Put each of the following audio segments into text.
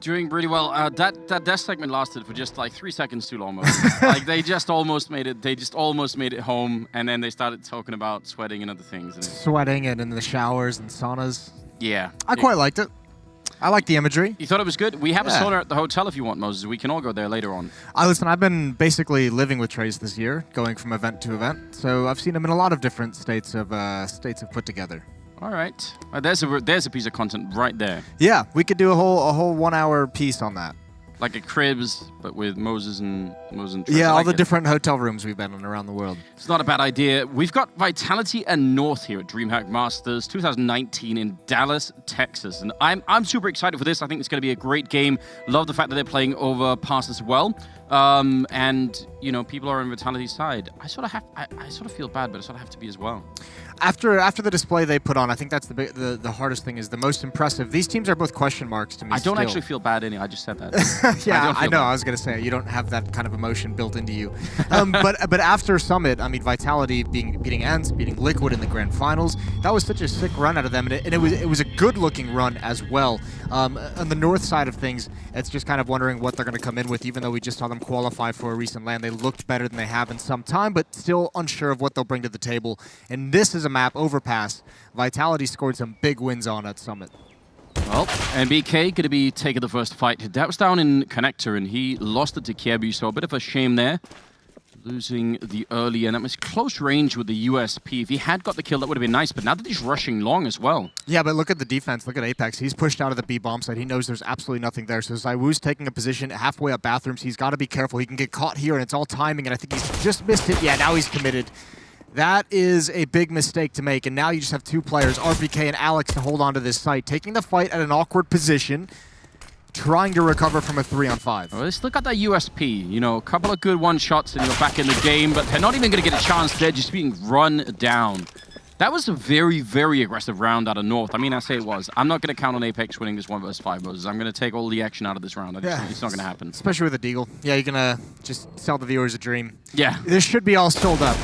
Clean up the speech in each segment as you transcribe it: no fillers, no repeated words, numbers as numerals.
Doing really well. That death segment lasted for just like 3 seconds too long. Like they just almost made it. They just almost made it home, and then they started talking about sweating and other things. And sweating and in the showers and saunas. Yeah, I quite liked it. I like the imagery. You thought it was good? We have a sauna at the hotel if you want, Moses. We can all go there later on. Listen, I've been basically living with Trace this year, going from event to event. So I've seen him in a lot of different states of put together. All right. There's a piece of content right there. Yeah, we could do a whole 1 hour piece on that. Like a cribs, but with Moses and Trace. Yeah, all the different hotel rooms we've been in around the world. It's not a bad idea. We've got Vitality and North here at DreamHack Masters 2019 in Dallas, Texas. And I'm super excited for this. I think it's going to be a great game. Love the fact that they're playing Overpass as well. And, you know, people are on Vitality's side. I sort of feel bad, but I sort of have to be as well. After the display they put on, I think that's the hardest thing, is the most impressive. These teams are both question marks to me. I don't actually feel bad anyway. I just said that. Yeah, I know. I was going to say, you don't have that kind of emotion built into you. But after Summit, I mean, Vitality beating Ents, beating Liquid in the grand finals, that was such a sick run out of them. And it was a good-looking run as well. On the North side of things, it's just kind of wondering what they're going to come in with, even though we just saw them qualify for a recent LAN. They looked better than they have in some time, but still unsure of what they'll bring to the table. And this is a map, Overpass. Vitality scored some big wins on at Summit. Well, NBK going to be taking the first fight. That was down in Connector, and he lost it to Kiebu, so a bit of a shame there. Losing the early, and that was close range with the USP. If he had got the kill, that would have been nice, but now that he's rushing long as well. Yeah, but look at the defense. Look at Apex. He's pushed out of the B bomb site. He knows there's absolutely nothing there. So Zywoo's taking a position halfway up bathrooms. He's got to be careful. He can get caught here, and it's all timing, and I think he's just missed it. Yeah, now he's committed. That is a big mistake to make, and now you just have two players, RPK and Alex, to hold on to this site, taking the fight at an awkward position, trying to recover from a 3-on-5. Well, let's look at that USP. You know, a couple of good one-shots and you're back in the game, but they're not even going to get a chance. They're just being run down. That was a very, very aggressive round out of North. I mean, I say it was. I'm not going to count on Apex winning this 1v5, Moses. I'm going to take all the action out of this round. It's not going to happen. Especially with a Deagle. Yeah, you're going to just sell the viewers a dream. Yeah. This should be all sold up.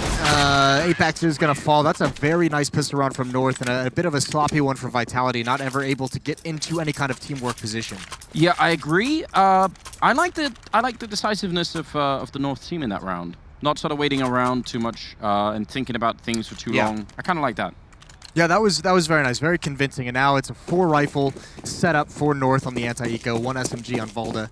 Apex is going to fall. That's a very nice pistol round from North and a bit of a sloppy one for Vitality, not ever able to get into any kind of teamwork position. Yeah, I agree. I like the decisiveness of the North team in that round. Not sort of waiting around too much and thinking about things for too long. I kind of like that. Yeah, that was very nice, very convincing. And now it's a 4-rifle setup for North on the anti-eco, 1 SMG on Valda,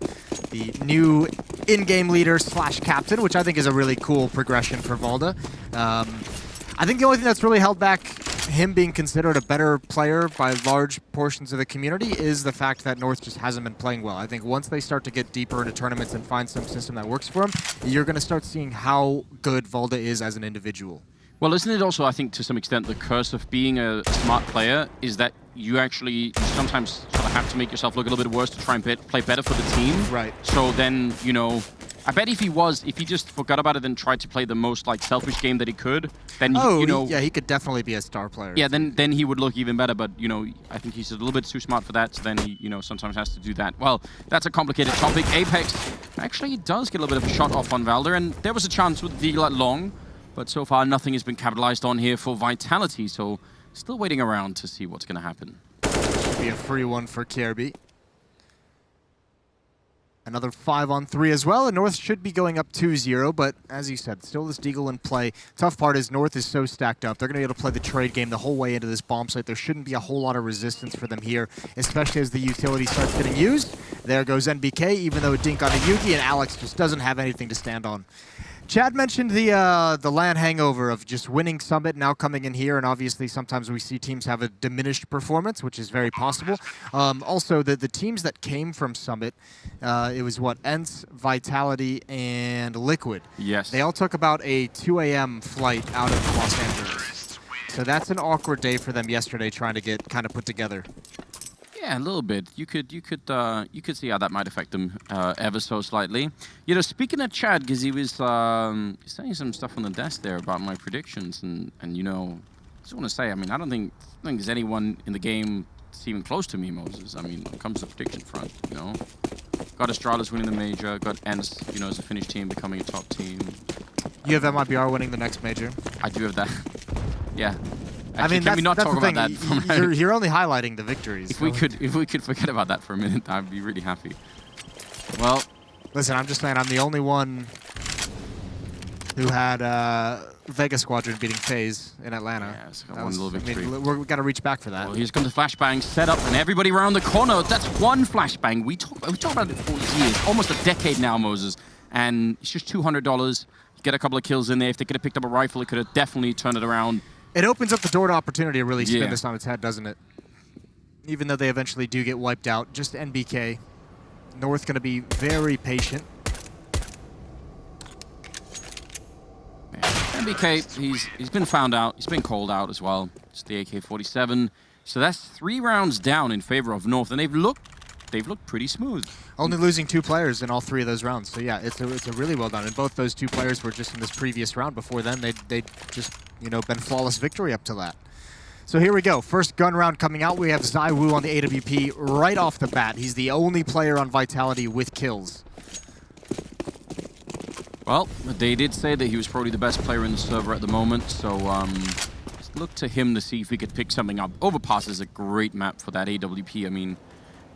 the new in-game leader / captain, which I think is a really cool progression for Valda. I think the only thing that's really held back him being considered a better player by large portions of the community is the fact that North just hasn't been playing well. I think once they start to get deeper into tournaments and find some system that works for them, you're going to start seeing how good Valda is as an individual. Well, isn't it also, I think, to some extent, the curse of being a smart player is that you sometimes sort of have to make yourself look a little bit worse to try and play better for the team. Right. So then, you know, I bet if he just forgot about it and tried to play the most like selfish game that he could, then you know, yeah, he could definitely be a star player. Yeah, then he would look even better. But you know, I think he's a little bit too smart for that. So then he, you know, sometimes has to do that. Well, that's a complicated topic. Apex actually does get a little bit of a shot off on Valda, and there was a chance with Deagle at long, but so far nothing has been capitalized on here for Vitality. So still waiting around to see what's going to happen. Should be a free one for KRB. Another 5-on-3 as well, and North should be going up 2-0, but as you said, still this Deagle in play. Tough part is North is so stacked up. They're going to be able to play the trade game the whole way into this bomb site. There shouldn't be a whole lot of resistance for them here, especially as the utility starts getting used. There goes NBK, even though it dinked on a Yugi, and Alex just doesn't have anything to stand on. Chad mentioned the LAN hangover of just winning Summit, now coming in here, and obviously sometimes we see teams have a diminished performance, which is very possible. Also, the teams that came from Summit, it was what, Ents, Vitality, and Liquid. Yes. They all took about a 2 a.m. flight out of Los Angeles. So that's an awkward day for them yesterday, trying to get kind of put together. Yeah, a little bit. You could see how that might affect them ever so slightly. You know, speaking of Chad, because he was saying some stuff on the desk there about my predictions, and you know, I just want to say, I mean, I don't think there's anyone in the game that's even close to me, Moses. I mean, when it comes to the prediction front, you know, got Astralis winning the major, got Ents, you know, as a Finnish team becoming a top team. You have MIBR winning the next major. I do have that. Yeah. Actually, can we not that's talk the about thing. that? For You're only highlighting the victories. if we could forget about that for a minute, I'd be really happy. Well, listen, I'm just saying I'm the only one who had Vega Squadron beating FaZe in Atlanta. yeah, it's got one little victory. We've got to reach back for that. Well, here's come the flashbang set up, and everybody around the corner. That's one flashbang. We talk about it for years, almost a decade now, Moses. And it's just $200. Get a couple of kills in there. If they could have picked up a rifle, it could have definitely turned it around. It opens up the door to opportunity to really spin this on its head, doesn't it? Even though they eventually do get wiped out, just NBK. North going to be very patient. NBK, he's been found out. He's been called out as well. It's the AK-47. So that's 3 rounds down in favor of North, and they've looked pretty smooth. Only losing 2 players in all 3 of those rounds. So yeah, it's a really well done. And both those 2 players were just in this previous round. Before then, they'd just, you know, been flawless victory up to that. So here we go. First gun round coming out. We have ZywOo on the AWP right off the bat. He's the only player on Vitality with kills. Well, they did say that he was probably the best player in the server at the moment, so look to him to see if he could pick something up. Overpass is a great map for that AWP. I mean,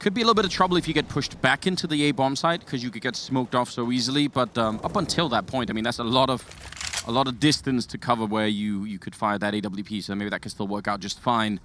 could be a little bit of trouble if you get pushed back into the A bomb site because you could get smoked off so easily. But up until that point, I mean, that's a lot of distance to cover where you could fire that AWP. So maybe that could still work out just fine.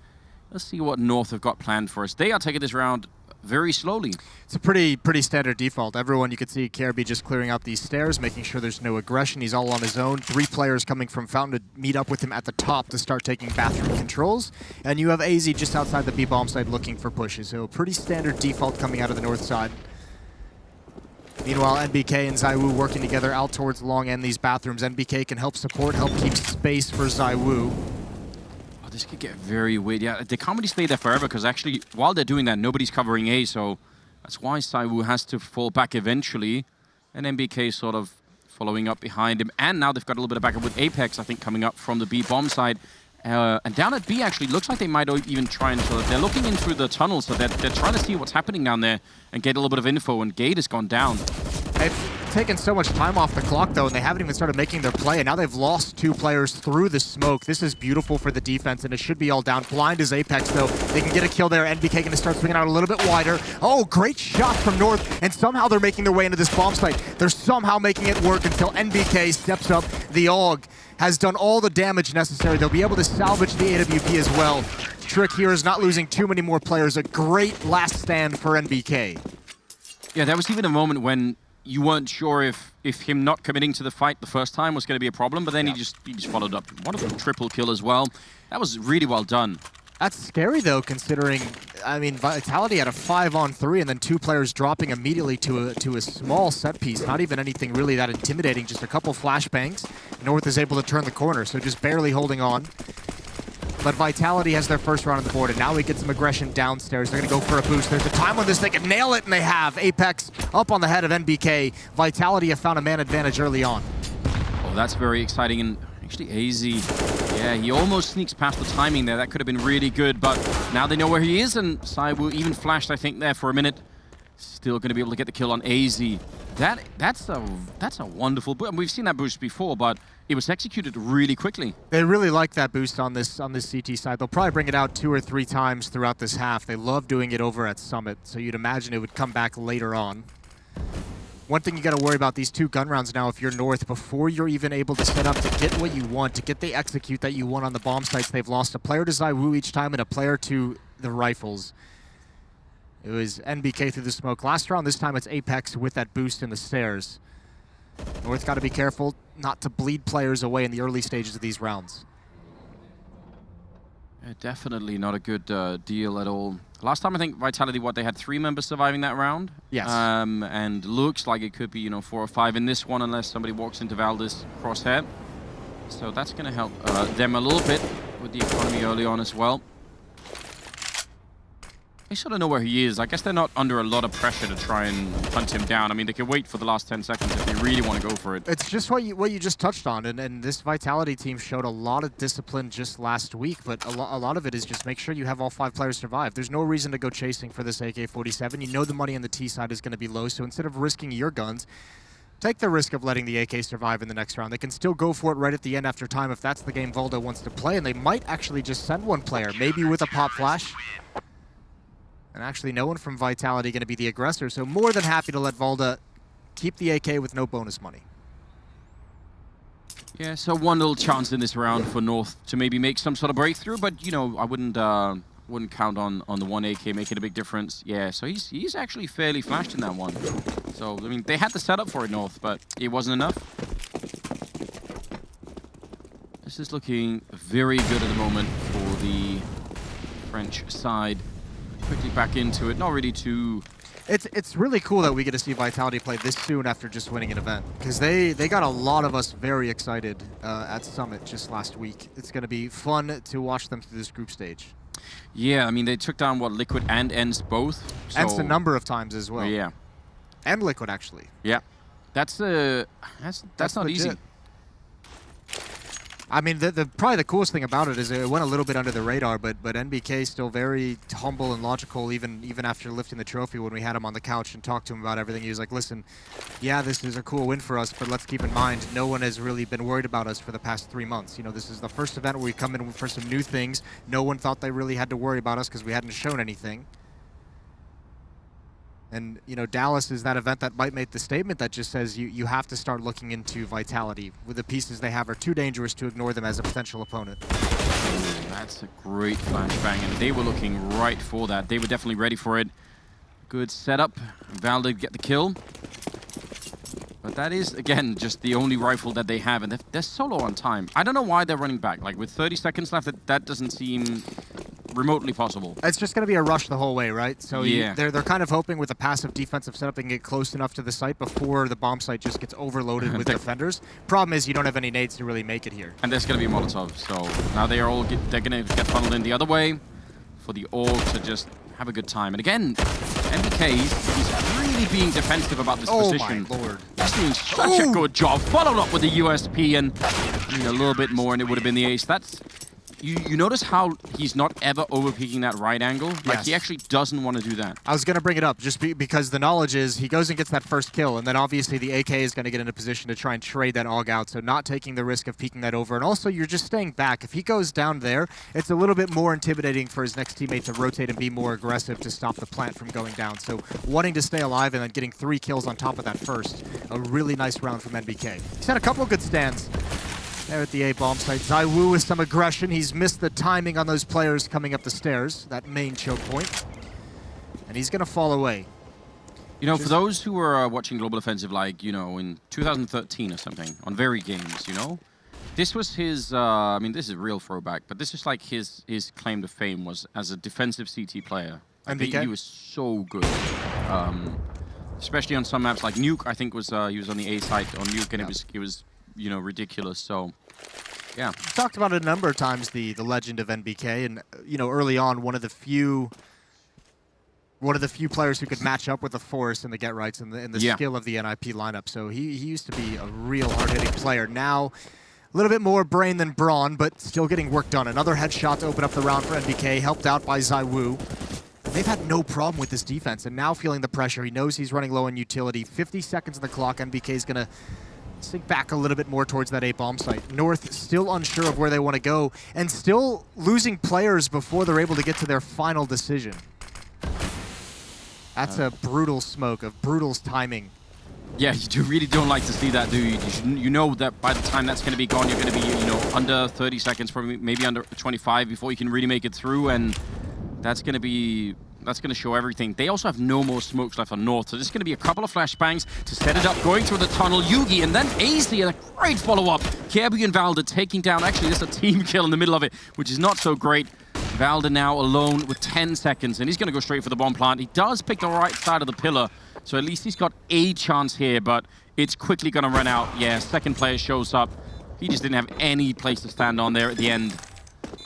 Let's see what North have got planned for us. They are taking this round very slowly. It's a pretty standard default. Everyone, you can see KRB just clearing out these stairs, making sure there's no aggression. He's all on his own. 3 players coming from Fountain to meet up with him at the top to start taking bathroom controls. And you have AZ just outside the B bomb site looking for pushes. So pretty standard default coming out of the north side. Meanwhile, NBK and ZywOo working together out towards the long end these bathrooms. NBK can help support, help keep space for ZywOo. This could get very weird. Yeah, they can't really stay there forever because actually, while they're doing that, nobody's covering A, so that's why ZywOo has to fall back eventually. And NBK sort of following up behind him. And now they've got a little bit of backup with Apex, I think, coming up from the B bomb side. And down at B, actually, looks like they might even try and... They're looking in through the tunnel, so they're trying to see what's happening down there and get a little bit of info, and Gate has gone down. They've taken so much time off the clock, though, and they haven't even started making their play, and now they've lost 2 players through the smoke. This is beautiful for the defense, and it should be all down. Blind is Apex, though. They can get a kill there. NBK going to start swinging out a little bit wider. Oh, great shot from North, and somehow they're making their way into this bomb site. They're somehow making it work until NBK steps up. The AUG has done all the damage necessary. They'll be able to salvage the AWP as well. Trick here is not losing too many more players. A great last stand for NBK. Yeah, there was even a moment when you weren't sure if him not committing to the fight the first time was going to be a problem, but then he just followed up. Wonderful triple kill as well. That was really well done. That's scary, though, considering, I mean, Vitality had a 5-on-3 and then 2 players dropping immediately to a small set piece. Not even anything really that intimidating, just a couple flashbangs. North is able to turn the corner, so just barely holding on. But Vitality has their first round on the board, and now we get some aggression downstairs. They're going to go for a boost. There's a time on this. They can nail it, and they have. Apex up on the head of NBK. Vitality have found a man advantage early on. Oh, that's very exciting. And actually, AZ, yeah, he almost sneaks past the timing there. That could have been really good, but now they know where he is, and ZywOo even flashed, I think, there for a minute. Still going to be able to get the kill on AZ. That's a wonderful boost. We've seen that boost before, but it was executed really quickly. They really like that boost on this CT side. They'll probably bring it out 2 or 3 times throughout this half. They love doing it over at Summit, so you'd imagine it would come back later on. One thing you got to worry about these 2 gun rounds now if you're North, before you're even able to set up to get what you want, to get the execute that you want on the bomb sites, they've lost a player to ZywOo each time and a player to the rifles. It was NBK through the smoke last round. This time it's Apex with that boost in the stairs. North got to be careful not to bleed players away in the early stages of these rounds. Yeah, definitely not a good deal at all. Last time I think Vitality, they had 3 members surviving that round. Yes. And looks like it could be 4 or 5 in this one unless somebody walks into Valdez crosshair. So that's going to help them a little bit with the economy early on as well. They sort of know where he is. I guess they're not under a lot of pressure to try and hunt him down. I mean, they can wait for the last 10 seconds if they really want to go for it. It's just what you just touched on, and this Vitality team showed a lot of discipline just last week, but a lot of it is just make sure you have all 5 players survive. There's no reason to go chasing for this AK-47. You know the money on the T side is going to be low, so instead of risking your guns, take the risk of letting the AK survive in the next round. They can still go for it right at the end after time if that's the game Valda wants to play, and they might actually just send one player, maybe with a pop flash. And actually no one from Vitality going to be the aggressor, so more than happy to let Valda keep the AK with no bonus money. Yeah, so one little chance in this round for North to maybe make some sort of breakthrough, but you know, I wouldn't count on the one AK making a big difference. Yeah, so he's actually fairly flashed in that one. So I mean, they had the setup for it, North, but it wasn't enough. This is looking very good at the moment for the French side. Quickly back into it, not really too. It's really cool that we get to see Vitality play this soon after just winning an event, because they got a lot of us very excited at Summit just last week. It's going to be fun to watch them through this group stage. Yeah, I mean, they took down, what, Liquid and ENCE both? So, ENCE a number of times as well. Yeah. And Liquid, actually. Yeah. That's not legit. easy. I mean, probably the coolest thing about it is it went a little bit under the radar, but NBK still very humble and logical, even after lifting the trophy. When we had him on the couch and talked to him about everything, he was like, listen, yeah, this is a cool win for us, but let's keep in mind, no one has really been worried about us for the past 3 months. You know, this is the first event where we come in for some new things. No one thought they really had to worry about us because we hadn't shown anything. And, you know, Dallas is that event that might make the statement that just says you have to start looking into Vitality. With the pieces they have are too dangerous to ignore them as a potential opponent. That's a great flashbang, and they were looking right for that. They were definitely ready for it. Good setup. Valda get the kill. But that is, again, just the only rifle that they have, and they're solo on time. I don't know why they're running back. Like, with 30 seconds left, that doesn't seem remotely possible. It's just going to be a rush the whole way, right? So yeah. They're kind of hoping with a passive defensive setup they can get close enough to the site before the bomb site just gets overloaded with defenders. Problem is you don't have any nades to really make it here. And there's going to be a Molotov, so now they're going to get funneled in the other way for the Orb to just have a good time. And again, NBK, he's really being defensive about this position. Oh my lord. He's doing such a good job. Followed up with the USP, and I mean, a little bit more and it would have been the ace. That's... You notice how he's not ever overpeaking that right angle? Like, yes. He actually doesn't want to do that. I was going to bring it up just because the knowledge is he goes and gets that first kill, and then obviously the AK is going to get in a position to try and trade that AUG out, so not taking the risk of peeking that over. And also, you're just staying back. If he goes down there, it's a little bit more intimidating for his next teammate to rotate and be more aggressive to stop the plant from going down. So wanting to stay alive and then getting 3 kills on top of that first, a really nice round from NBK. He's had a couple of good stands there at the A bomb site. ZywOo with some aggression. He's missed the timing on those players coming up the stairs, that main choke point. And he's going to fall away. You know, for those who were watching Global Offensive, like, you know, in 2013 or something, on Very Games, you know, this was his, I mean, this is a real throwback, but this is like his claim to fame was as a defensive CT player. I think he was so good. Especially on some maps like Nuke, I think was he was on the A side on Nuke, and it was you know, ridiculous. So yeah, we've talked about it a number of times, the legend of NBK, and you know, early on, one of the few players who could match up with the Force and the Get Rights and the skill of the NIP lineup. So he used to be a real hard-hitting player. Now a little bit more brain than brawn, but still getting work done. Another headshot to open up the round for NBK, helped out by ZywOo. They've had no problem with this defense, and now feeling the pressure. He knows he's running low on utility. 50 seconds on the clock. NBK is going to sink back a little bit more towards that A bomb site. North still unsure of where they want to go, and still losing players before they're able to get to their final decision. That's a brutal smoke of brutal timing. Yeah, you really don't like to see that, do you? You know that by the time that's going to be gone, you're going to be, you know, under 30 seconds, probably maybe under 25 before you can really make it through, and that's going to show everything. They also have no more smokes left on North, so there's going to be a couple of flashbangs to set it up, going through the tunnel. Yugi, and then AZ, and a great follow-up. Kirby and Valda taking down, actually, there's a team kill in the middle of it, which is not so great. Valda now alone with 10 seconds, and he's going to go straight for the bomb plant. He does pick the right side of the pillar, so at least he's got a chance here, but it's quickly going to run out. Yeah, second player shows up. He just didn't have any place to stand on there at the end.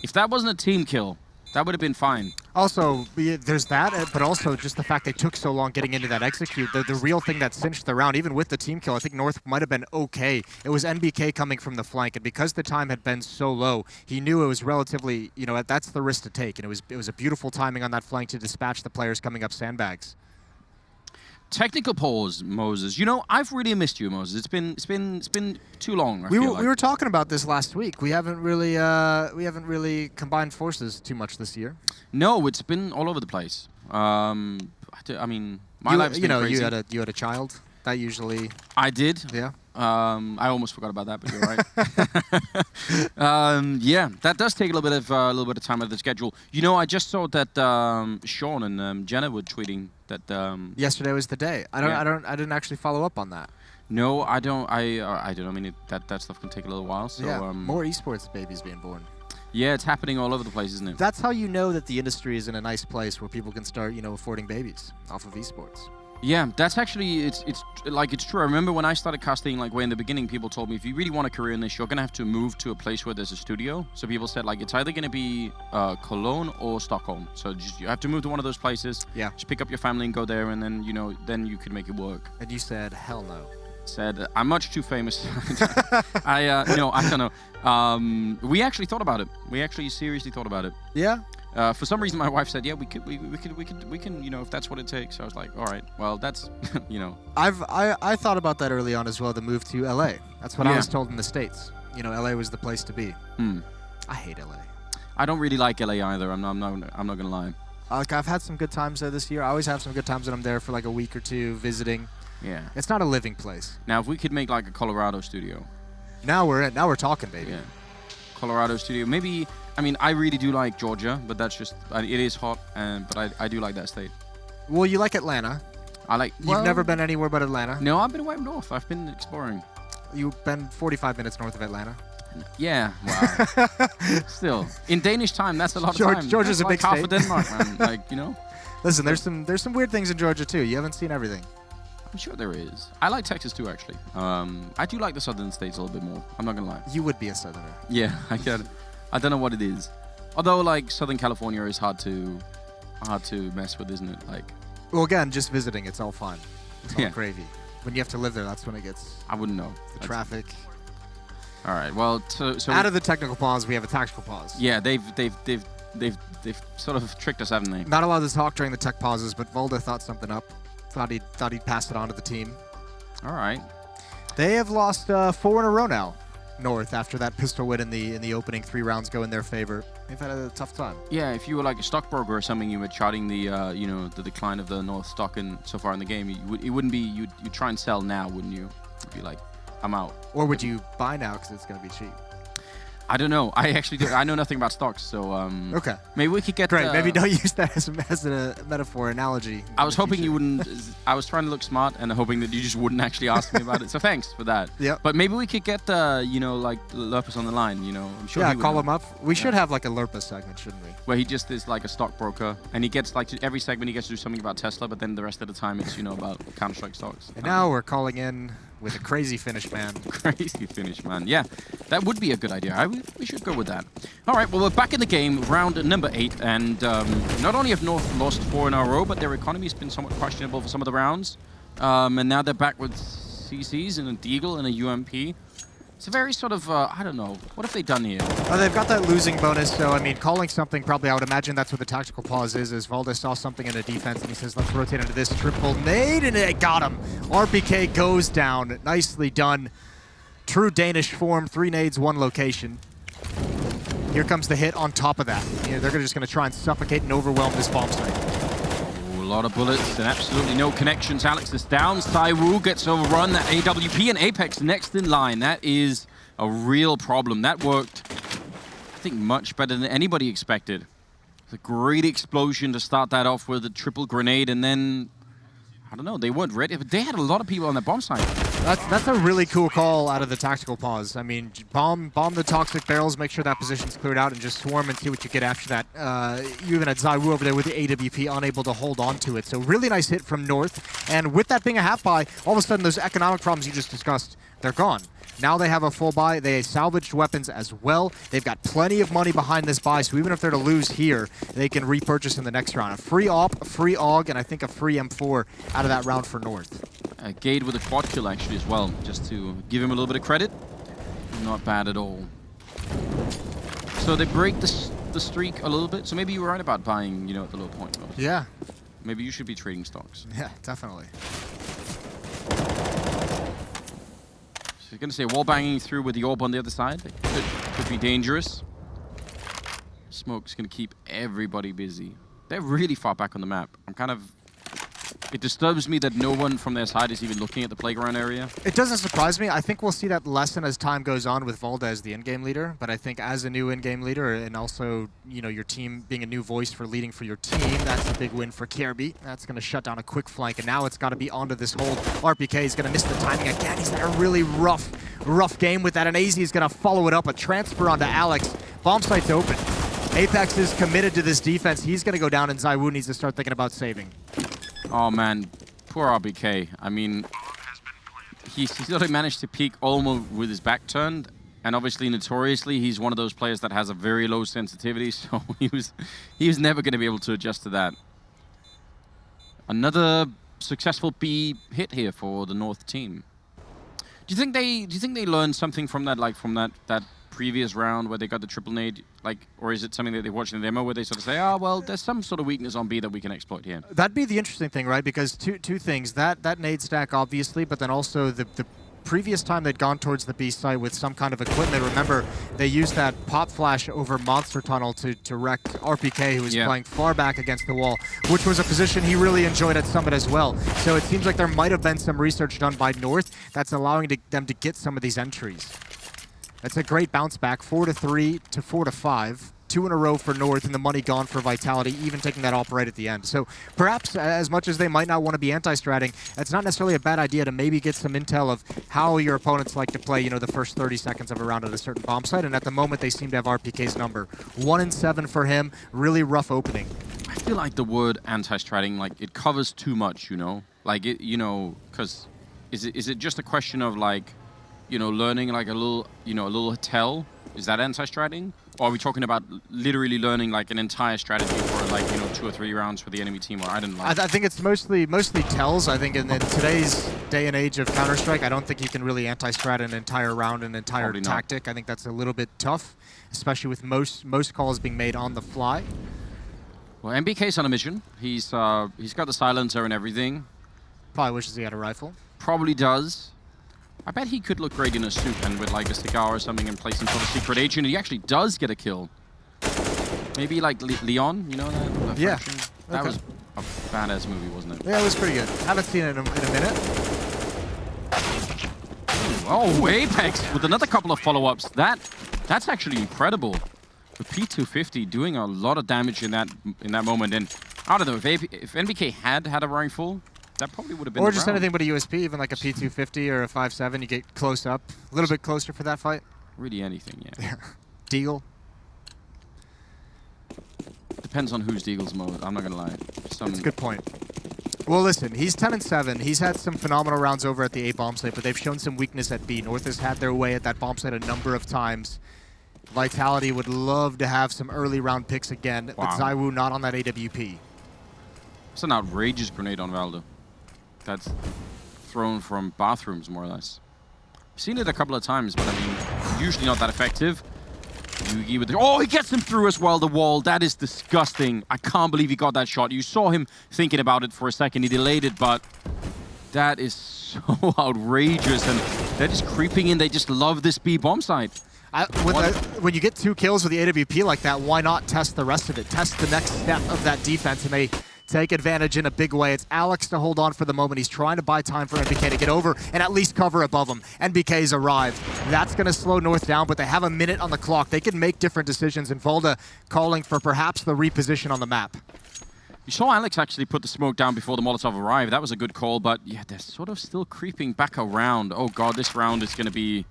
If that wasn't a team kill, that would have been fine. Also, there's that, but also just the fact they took so long getting into that execute. The real thing that cinched the round, even with the team kill, I think North might have been okay. It was NBK coming from the flank, and because the time had been so low, he knew it was relatively, you know, that's the risk to take. And it was a beautiful timing on that flank to dispatch the players coming up sandbags. Technical pause, Moses. You know, I've really missed you, Moses. It's been too long. We were talking about this last week. We haven't really combined forces too much this year. No, it's been all over the place. I mean, my life's been crazy. You had a child. That usually. I did. Yeah. I almost forgot about that, but you're right. Yeah, that does take a little bit of time out of the schedule. You know, I just saw that Sean and Jenna were tweeting that. Yesterday was the day. I didn't actually follow up on that. No, I don't. I don't. I mean, that stuff can take a little while. So yeah, more esports babies being born. Yeah, it's happening all over the place, isn't it? That's how you know that the industry is in a nice place where people can start, affording babies off of esports. Yeah, that's actually, it's true. I remember when I started casting, like way in the beginning, people told me, if you really want a career in this, you're going to have to move to a place where there's a studio. So people said, like, it's either going to be Cologne or Stockholm. So you have to move to one of those places. Yeah. Just pick up your family and go there, and then, then you could make it work. And you said, hell no. Said, I'm much too famous. I don't know. We actually thought about it. We actually seriously thought about it. Yeah? For some reason, my wife said, "Yeah, we can, if that's what it takes." I was like, "All right, well, that's, I thought about that early on as well. The move to LA. That's what I was told in the States. LA was the place to be. I hate LA. I don't really like LA either. I'm not gonna lie. Like I've had some good times there this year. I always have some good times when I'm there for like a week or two visiting. Yeah. It's not a living place. Now, if we could make like a Colorado studio. Now we're talking, baby. Yeah. Colorado studio, maybe. I mean, I really do like Georgia, but that's just, it is hot, but I do like that state. Well, you like Atlanta. You've never been anywhere but Atlanta? No, I've been way up north. I've been exploring. You've been 45 minutes north of Atlanta? Yeah, wow. Still, in Danish time, that's a lot of time. Georgia's a big state. Half of Denmark, man. Listen, there's some weird things in Georgia, too. You haven't seen everything. I'm sure there is. I like Texas, too, actually. I do like the southern states a little bit more. I'm not going to lie. You would be a southerner. Yeah, I get it. I don't know what it is. Although, like, Southern California is hard to mess with, isn't it? Like. Well, again, just visiting, it's all fun. It's all gravy. When you have to live there, that's when it gets. I wouldn't know. The traffic. All right. Well, so out of the technical pause, we have a tactical pause. Yeah, they've sort of tricked us, haven't they? Not allowed to talk during the tech pauses, but Volda thought something up. Thought he'd pass it on to the team. All right. They have lost 4 in a row now. North after that pistol win in the opening 3 rounds go in their favor. They've had a tough time. Yeah, if you were like a stockbroker or something, you were charting the the decline of the North stock so far in the game. It wouldn't be you'd try and sell now, wouldn't you? You'd be like, I'm out. Or would you buy now because it's going to be cheap? I don't know. I actually I know nothing about stocks, so okay. Maybe we could get. Great. Maybe don't use that as a metaphor, analogy. I was hoping you wouldn't. I was trying to look smart and hoping that you just wouldn't actually ask me about it. So thanks for that. Yeah. But maybe we could get like Lurpus on the line. I'm sure. Yeah, call him up. We should have like a Lurpus segment, shouldn't we? Where he just is like a stockbroker, and he gets like every segment he gets to do something about Tesla, but then the rest of the time it's about Counter-Strike stocks. And now we're calling in with a crazy finish, man. Crazy finish, man. Yeah, that would be a good idea. We should go with that. All right, well, we're back in the game, round number 8, and not only have North lost 4 in a row, but their economy has been somewhat questionable for some of the rounds. And now they're back with CCs and a Deagle and a UMP. It's a very sort of, I don't know, what have they done here? They've got that losing bonus, so, I mean, calling something probably, I would imagine that's what the tactical pause is Valdes saw something in the defense, and he says, let's rotate into this triple nade, and it got him. RPK goes down. Nicely done. True Danish form, 3 nades, 1 location. Here comes the hit on top of that. They're just going to try and suffocate and overwhelm this bomb site. A lot of bullets and absolutely no connections. Alex is down. Saiwu gets overrun. That AWP and Apex next in line. That is a real problem. That worked, I think, much better than anybody expected. It's a great explosion to start that off with a triple grenade, and then, I don't know, they weren't ready. But they had a lot of people on that bomb site. That's a really cool call out of the tactical pause. I mean, bomb the toxic barrels, make sure that position's cleared out, and just swarm and see what you get after that. You even had Zaiwu over there with the AWP, unable to hold on to it. So really nice hit from North. And with that being a half buy, all of a sudden those economic problems you just discussed, they're gone. Now they have a full buy. They salvaged weapons as well. They've got plenty of money behind this buy, so even if they're to lose here, they can repurchase in the next round. A free AWP, a free AUG, and I think a free M4 out of that round for North. Gade with a quad kill actually as well, just to give him a little bit of credit. Not bad at all. So they break the streak a little bit. So maybe you were right about buying, at the low point. Yeah. Maybe you should be trading stocks. Yeah, definitely. So going to say wall banging through with the orb on the other side. Could be dangerous. Smoke's going to keep everybody busy. They're really far back on the map. It disturbs me that no one from their side is even looking at the playground area. It doesn't surprise me. I think we'll see that lessen as time goes on with Valda as the in-game leader. But I think as a new in-game leader and also, you know, your team being a new voice for leading for your team, that's a big win for Kirby. That's going to shut down a quick flank. And now it's got to be onto this hold. RPK is going to miss the timing again. He's had a really rough game with that. And AZ is going to follow it up. A transfer onto Alex. Bomb site's open. Apex is committed to this defense. He's going to go down and ZywOo needs to start thinking about saving. Oh man, poor RBK. I mean, he sort of managed to peek almost with his back turned, and obviously notoriously he's one of those players that has a very low sensitivity, so he was never going to be able to adjust to that. Another successful B hit here for the North team. Do you think they learned something from that, like from that previous round where they got the triple nade, like, or is it something that they watched in the demo where they sort of say, oh well, there's some sort of weakness on B that we can exploit here? That'd be the interesting thing, right? Because two things, that nade stack obviously, but then also the previous time they'd gone towards the B site with some kind of equipment. Remember, they used that pop flash over Monster Tunnel to wreck RPK, who was playing far back against the wall, which was a position he really enjoyed at Summit as well. So it seems like there might have been some research done by North that's allowing them to get some of these entries. That's a great bounce back, 4-3 to 4-5. 2 in a row for North, and the money gone for Vitality, even taking that op right at the end. So perhaps, as much as they might not want to be anti-stratting, it's not necessarily a bad idea to maybe get some intel of how your opponents like to play, you know, the first 30 seconds of a round at a certain bomb site, and at the moment they seem to have RPK's number. 1-7 for him, really rough opening. I feel like the word anti-stratting, like, it covers too much, you know? Like, it, you know, because is it just a question of, like, you know, learning like a little tell? Is that anti-stratting? Or are we talking about literally learning like an entire strategy for like, you know, 2 or 3 rounds for the enemy team? Or I don't know. I think it's mostly tells. I think in today's day and age of Counter-Strike, I don't think you can really anti-strat an entire round, an entire tactic. I think that's a little bit tough, especially with most calls being made on the fly. Well, MBK's on a mission. He's got the silencer and everything. Probably wishes he had a rifle. Probably does. I bet he could look great in a suit and with like a cigar or something and play some sort of secret agent. He actually does get a kill. Maybe like Leon, you know that yeah. That was a badass movie, wasn't it? Yeah, it was pretty good. Haven't seen it in a minute. Oh, Apex with another couple of follow-ups. That's actually incredible. The P250 doing a lot of damage in that moment. And I don't know if NBK had a rifle, that probably would have been. Or just anything but a USP, even like a P250 or a 5.7, you get close up. A little bit closer for that fight. Really anything, yeah. Deagle. Depends on who's Deagle's mode, I'm not gonna lie. That's a good point. Well, listen, he's 10-7. He's had some phenomenal rounds over at the A bomb site, but they've shown some weakness at B. North has had their way at that bomb site a number of times. Vitality would love to have some early round picks again, but ZywOo not on that AWP. It's an outrageous grenade on Valdo. That's thrown from bathrooms, more or less. I've seen it a couple of times, but I mean, usually not that effective. Yugi with the, oh, he gets him through as well, the wall. That is disgusting. I can't believe he got that shot. You saw him thinking about it for a second. He delayed it, but that is so outrageous. And they're just creeping in. They just love this B bomb site. When you get 2 kills with the AWP like that, why not test the rest of it? Test the next step of that defense, and they take advantage in a big way. It's Alex to hold on for the moment. He's trying to buy time for NBK to get over and at least cover above him. NBK's arrived. That's going to slow North down, but they have a minute on the clock. They can make different decisions, and Valda calling for perhaps the reposition on the map. You saw Alex actually put the smoke down before the Molotov arrived. That was a good call, but yeah, they're sort of still creeping back around. Oh god, this round is going to be...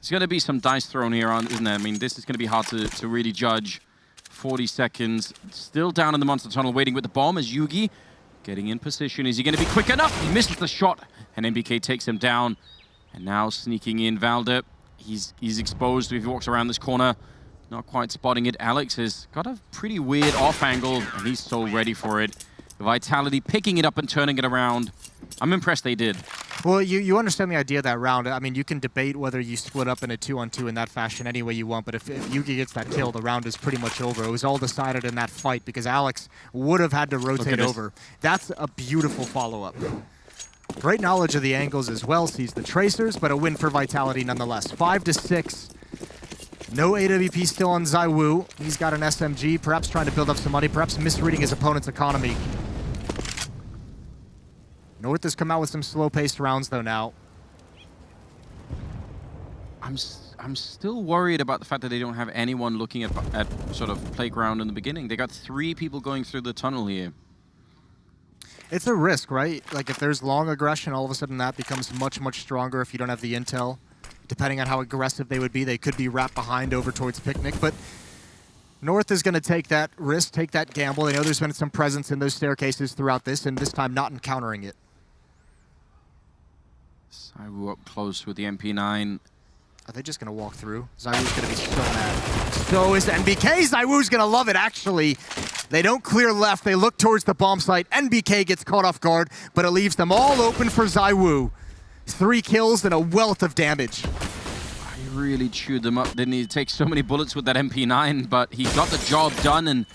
There's going to be some dice thrown here, isn't there? I mean, this is going to be hard to really judge. 40 seconds, still down in the Monster Tunnel, waiting with the bomb as Yugi getting in position. Is he going to be quick enough? He misses the shot, and MBK takes him down. And now sneaking in, Valda. He's exposed if he walks around this corner. Not quite spotting it. Alex has got a pretty weird off angle, and he's so ready for it. Vitality picking it up and turning it around. I'm impressed they did. Well, you understand the idea of that round. I mean, you can debate whether you split up in a 2-on-2 in that fashion any way you want, but if Yugi gets that kill, the round is pretty much over. It was all decided in that fight because Alex would have had to rotate over. That's a beautiful follow-up. Great knowledge of the angles as well, sees the tracers, but a win for Vitality nonetheless. 5-6. No AWP still on ZywOo. He's got an SMG, perhaps trying to build up some money, perhaps misreading his opponent's economy. North has come out with some slow-paced rounds, though, now. I'm still worried about the fact that they don't have anyone looking at sort of playground in the beginning. They got 3 people going through the tunnel here. It's a risk, right? Like, if there's long aggression, all of a sudden that becomes much, much stronger if you don't have the intel. Depending on how aggressive they would be, they could be wrapped behind over towards Picnic, but North is going to take that risk, take that gamble. They know there's been some presence in those staircases throughout this, and this time not encountering it. ZywOo up close with the MP9. Are they just going to walk through? ZywOo's going to be so mad. So is NBK. ZywOo's going to love it, actually. They don't clear left. They look towards the bomb site. NBK gets caught off guard, but it leaves them all open for ZywOo. 3 kills and a wealth of damage. He really chewed them up, didn't he? Take so many bullets with that MP9, but he got the job done, and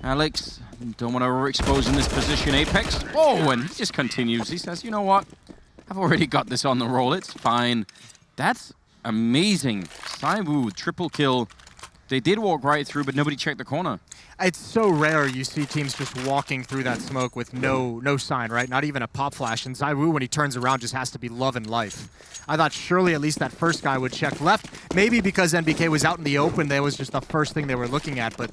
Alex, don't want to overexpose in this position. Apex, oh, and he just continues. He says, you know what? I've already got this on the roll. It's fine. That's amazing. ZywOo, triple kill. They did walk right through, but nobody checked the corner. It's so rare you see teams just walking through that smoke with no sign, right? Not even a pop flash. And ZywOo, when he turns around, just has to be loving life. I thought surely at least that first guy would check left. Maybe because NBK was out in the open, that was just the first thing they were looking at. But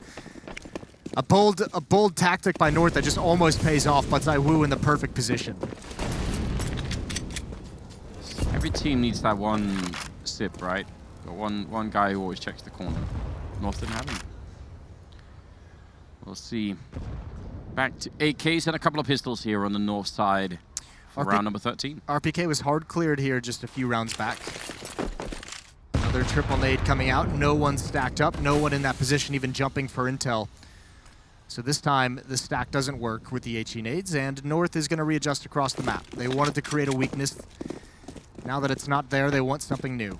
a bold tactic by North that just almost pays off, but ZywOo in the perfect position. Every team needs that one sip, right? Got one guy who always checks the corner. North didn't have him. We'll see. Back to AKs and a couple of pistols here on the north side for round number 13. RPK was hard cleared here just a few rounds back. Another triple nade coming out. No one stacked up. No one in that position even jumping for intel. So this time, the stack doesn't work with the HE nades, and North is going to readjust across the map. They wanted to create a weakness. Now that it's not there, they want something new.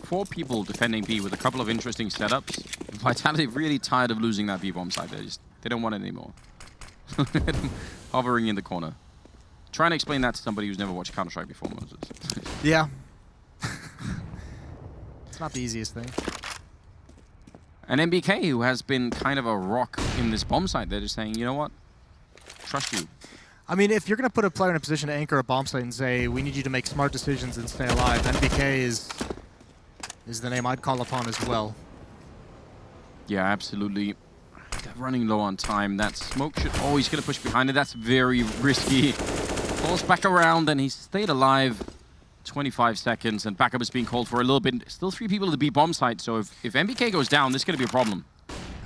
4 people defending B with a couple of interesting setups. Vitality really tired of losing that B-bomb side. They don't want it anymore. Hovering in the corner. Try and explain that to somebody who's never watched Counter-Strike before, Moses. Yeah. It's not the easiest thing. And MBK, who has been kind of a rock in this bomb site, they're just saying, you know what? Trust you. I mean, if you're going to put a player in a position to anchor a bomb site and say, we need you to make smart decisions and stay alive, NBK is the name I'd call upon as well. Yeah, absolutely. They're running low on time. That smoke should... Oh, he's going to push behind it. That's very risky. Falls back around, and he stayed alive 25 seconds, and backup is being called for a little bit. Still 3 people at the B bomb site, so if MBK goes down, this is going to be a problem.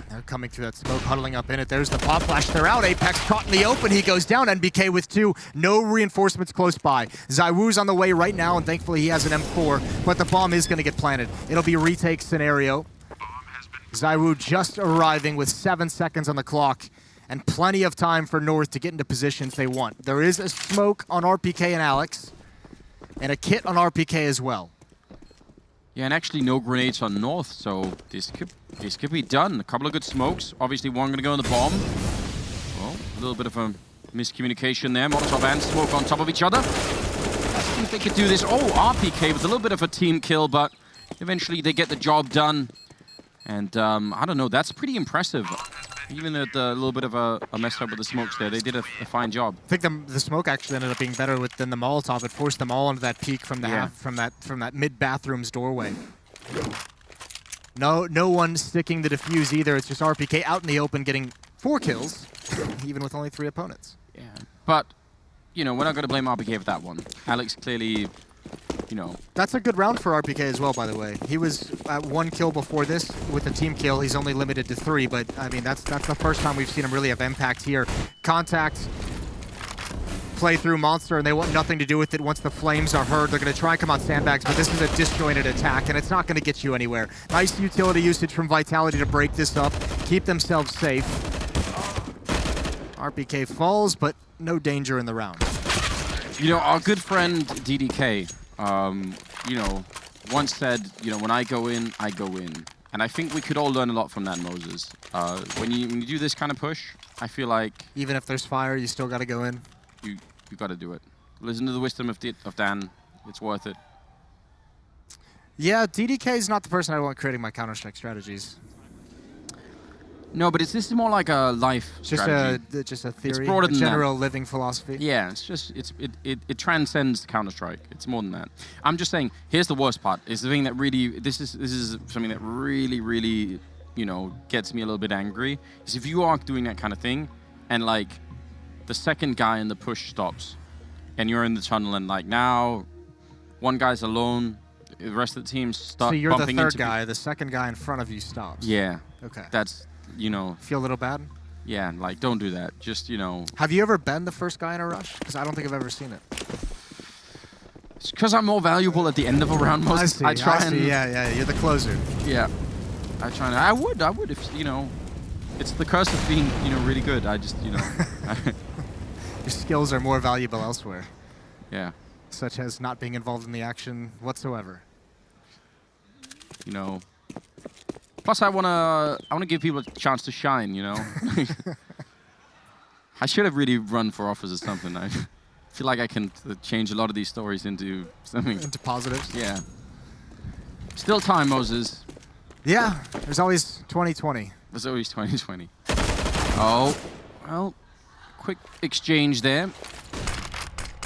They're coming through that smoke, huddling up in it. There's the pop flash. They're out. Apex caught in the open. He goes down. NBK with 2. No reinforcements close by. ZywOo's on the way right now, and thankfully he has an M4, but the bomb is going to get planted. It'll be a retake scenario. ZywOo just arriving with 7 seconds on the clock, and plenty of time for North to get into positions they want. There is a smoke on RPK and Alex, and a kit on RPK as well. Yeah, and actually no grenades on North, so this could be done. A couple of good smokes. Obviously one going to go on the bomb. Well, a little bit of a miscommunication there. Molotov and smoke on top of each other. I think they could do this. Oh, RPK with a little bit of a team kill, but eventually they get the job done. And I don't know, that's pretty impressive. Even at a little bit of a mess up with the smokes there, they did a fine job. I think the smoke actually ended up being better than the Molotov. It forced them all into that peak from the from that mid bathroom's doorway. No one sticking the defuse either. It's just RPK out in the open getting 4 kills, even with only 3 opponents. Yeah, but you know we're not going to blame RPK for that one. Alex clearly. You know. That's a good round for RPK as well, by the way. He was at 1 kill before this with a team kill. He's only limited to 3, but I mean, that's the first time we've seen him really have impact here. Contact, play through Monster, and they want nothing to do with it once the flames are heard. They're going to try and come on sandbags, but this is a disjointed attack, and it's not going to get you anywhere. Nice utility usage from Vitality to break this up, keep themselves safe. RPK falls, but no danger in the round. You know, our good friend DDK, you know, once said, you know, when I go in, I go in. And I think we could all learn a lot from that, Moses. When you do this kind of push, I feel like... Even if there's fire, you still got to go in? You got to do it. Listen to the wisdom of Dan. It's worth it. Yeah, DDK is not the person I want creating my Counter-Strike strategies. No, but this is more like a life strategy. Just a theory, It's broader than general living philosophy. Yeah, it's just it transcends Counter-Strike. It's more than that. I'm just saying. Here's the worst part. Is the thing that really this is something that really gets me a little bit angry. Is if you are doing that kind of thing, and like the second guy in the push stops, and you're in the tunnel, and like now one guy's alone. The rest of the team start bumping into. So you're the third guy. The second guy in front of you stops. Yeah. Okay. That's Feel a little bad? Yeah, like don't do that. Just Have you ever been the first guy in a rush? Because I don't think I've ever seen it. It's because I'm more valuable at the end of a round. Most I see. Yeah. You're the closer. Yeah. I would if it's the curse of being really good. I just Your skills are more valuable elsewhere. Yeah. Such as not being involved in the action whatsoever. Plus, I wanna give people a chance to shine. I should have really run for office or something. I feel like I can change a lot of these stories into something. Into positives. Yeah. Still time, Moses. Yeah. There's always 2020. There's always 2020. Oh, well, quick exchange there.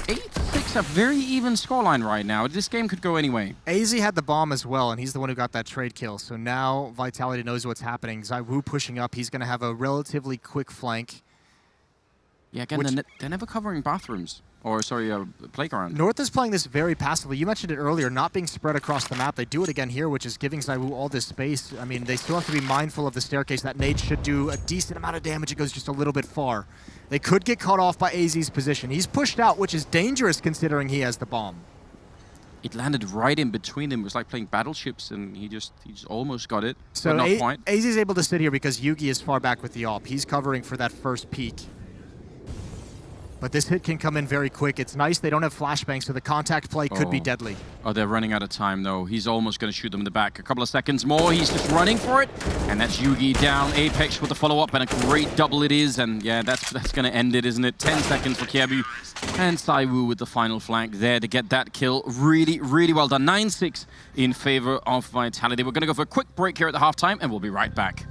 8-6, a very even scoreline right now. This game could go anyway. AZ had the bomb as well, and he's the one who got that trade kill. So now Vitality knows what's happening. ZywOo pushing up. He's going to have a relatively quick flank. Yeah, again, they're never covering bathrooms. Or, sorry, playground. North is playing this very passively. You mentioned it earlier, not being spread across the map. They do it again here, which is giving ZywOo all this space. I mean, they still have to be mindful of the staircase. That nade should do a decent amount of damage. It goes just a little bit far. They could get caught off by AZ's position. He's pushed out, which is dangerous considering he has the bomb. It landed right in between them. It was like playing battleships, and he just almost got it, so but not quite. AZ's able to sit here because Yugi is far back with the AWP. He's covering for that first peak. But this hit can come in very quick. It's nice they don't have flashbangs, so the contact play could be deadly. Oh, they're running out of time, though. He's almost going to shoot them in the back. A couple of seconds more. He's just running for it. And that's Yugi down. Apex with the follow-up, and a great double it is. And yeah, that's going to end it, isn't it? 10 seconds for Kjaerbye. And ZywOo with the final flank there to get that kill. Really, really well done. 9-6 in favor of Vitality. We're going to go for a quick break here at the halftime, and we'll be right back.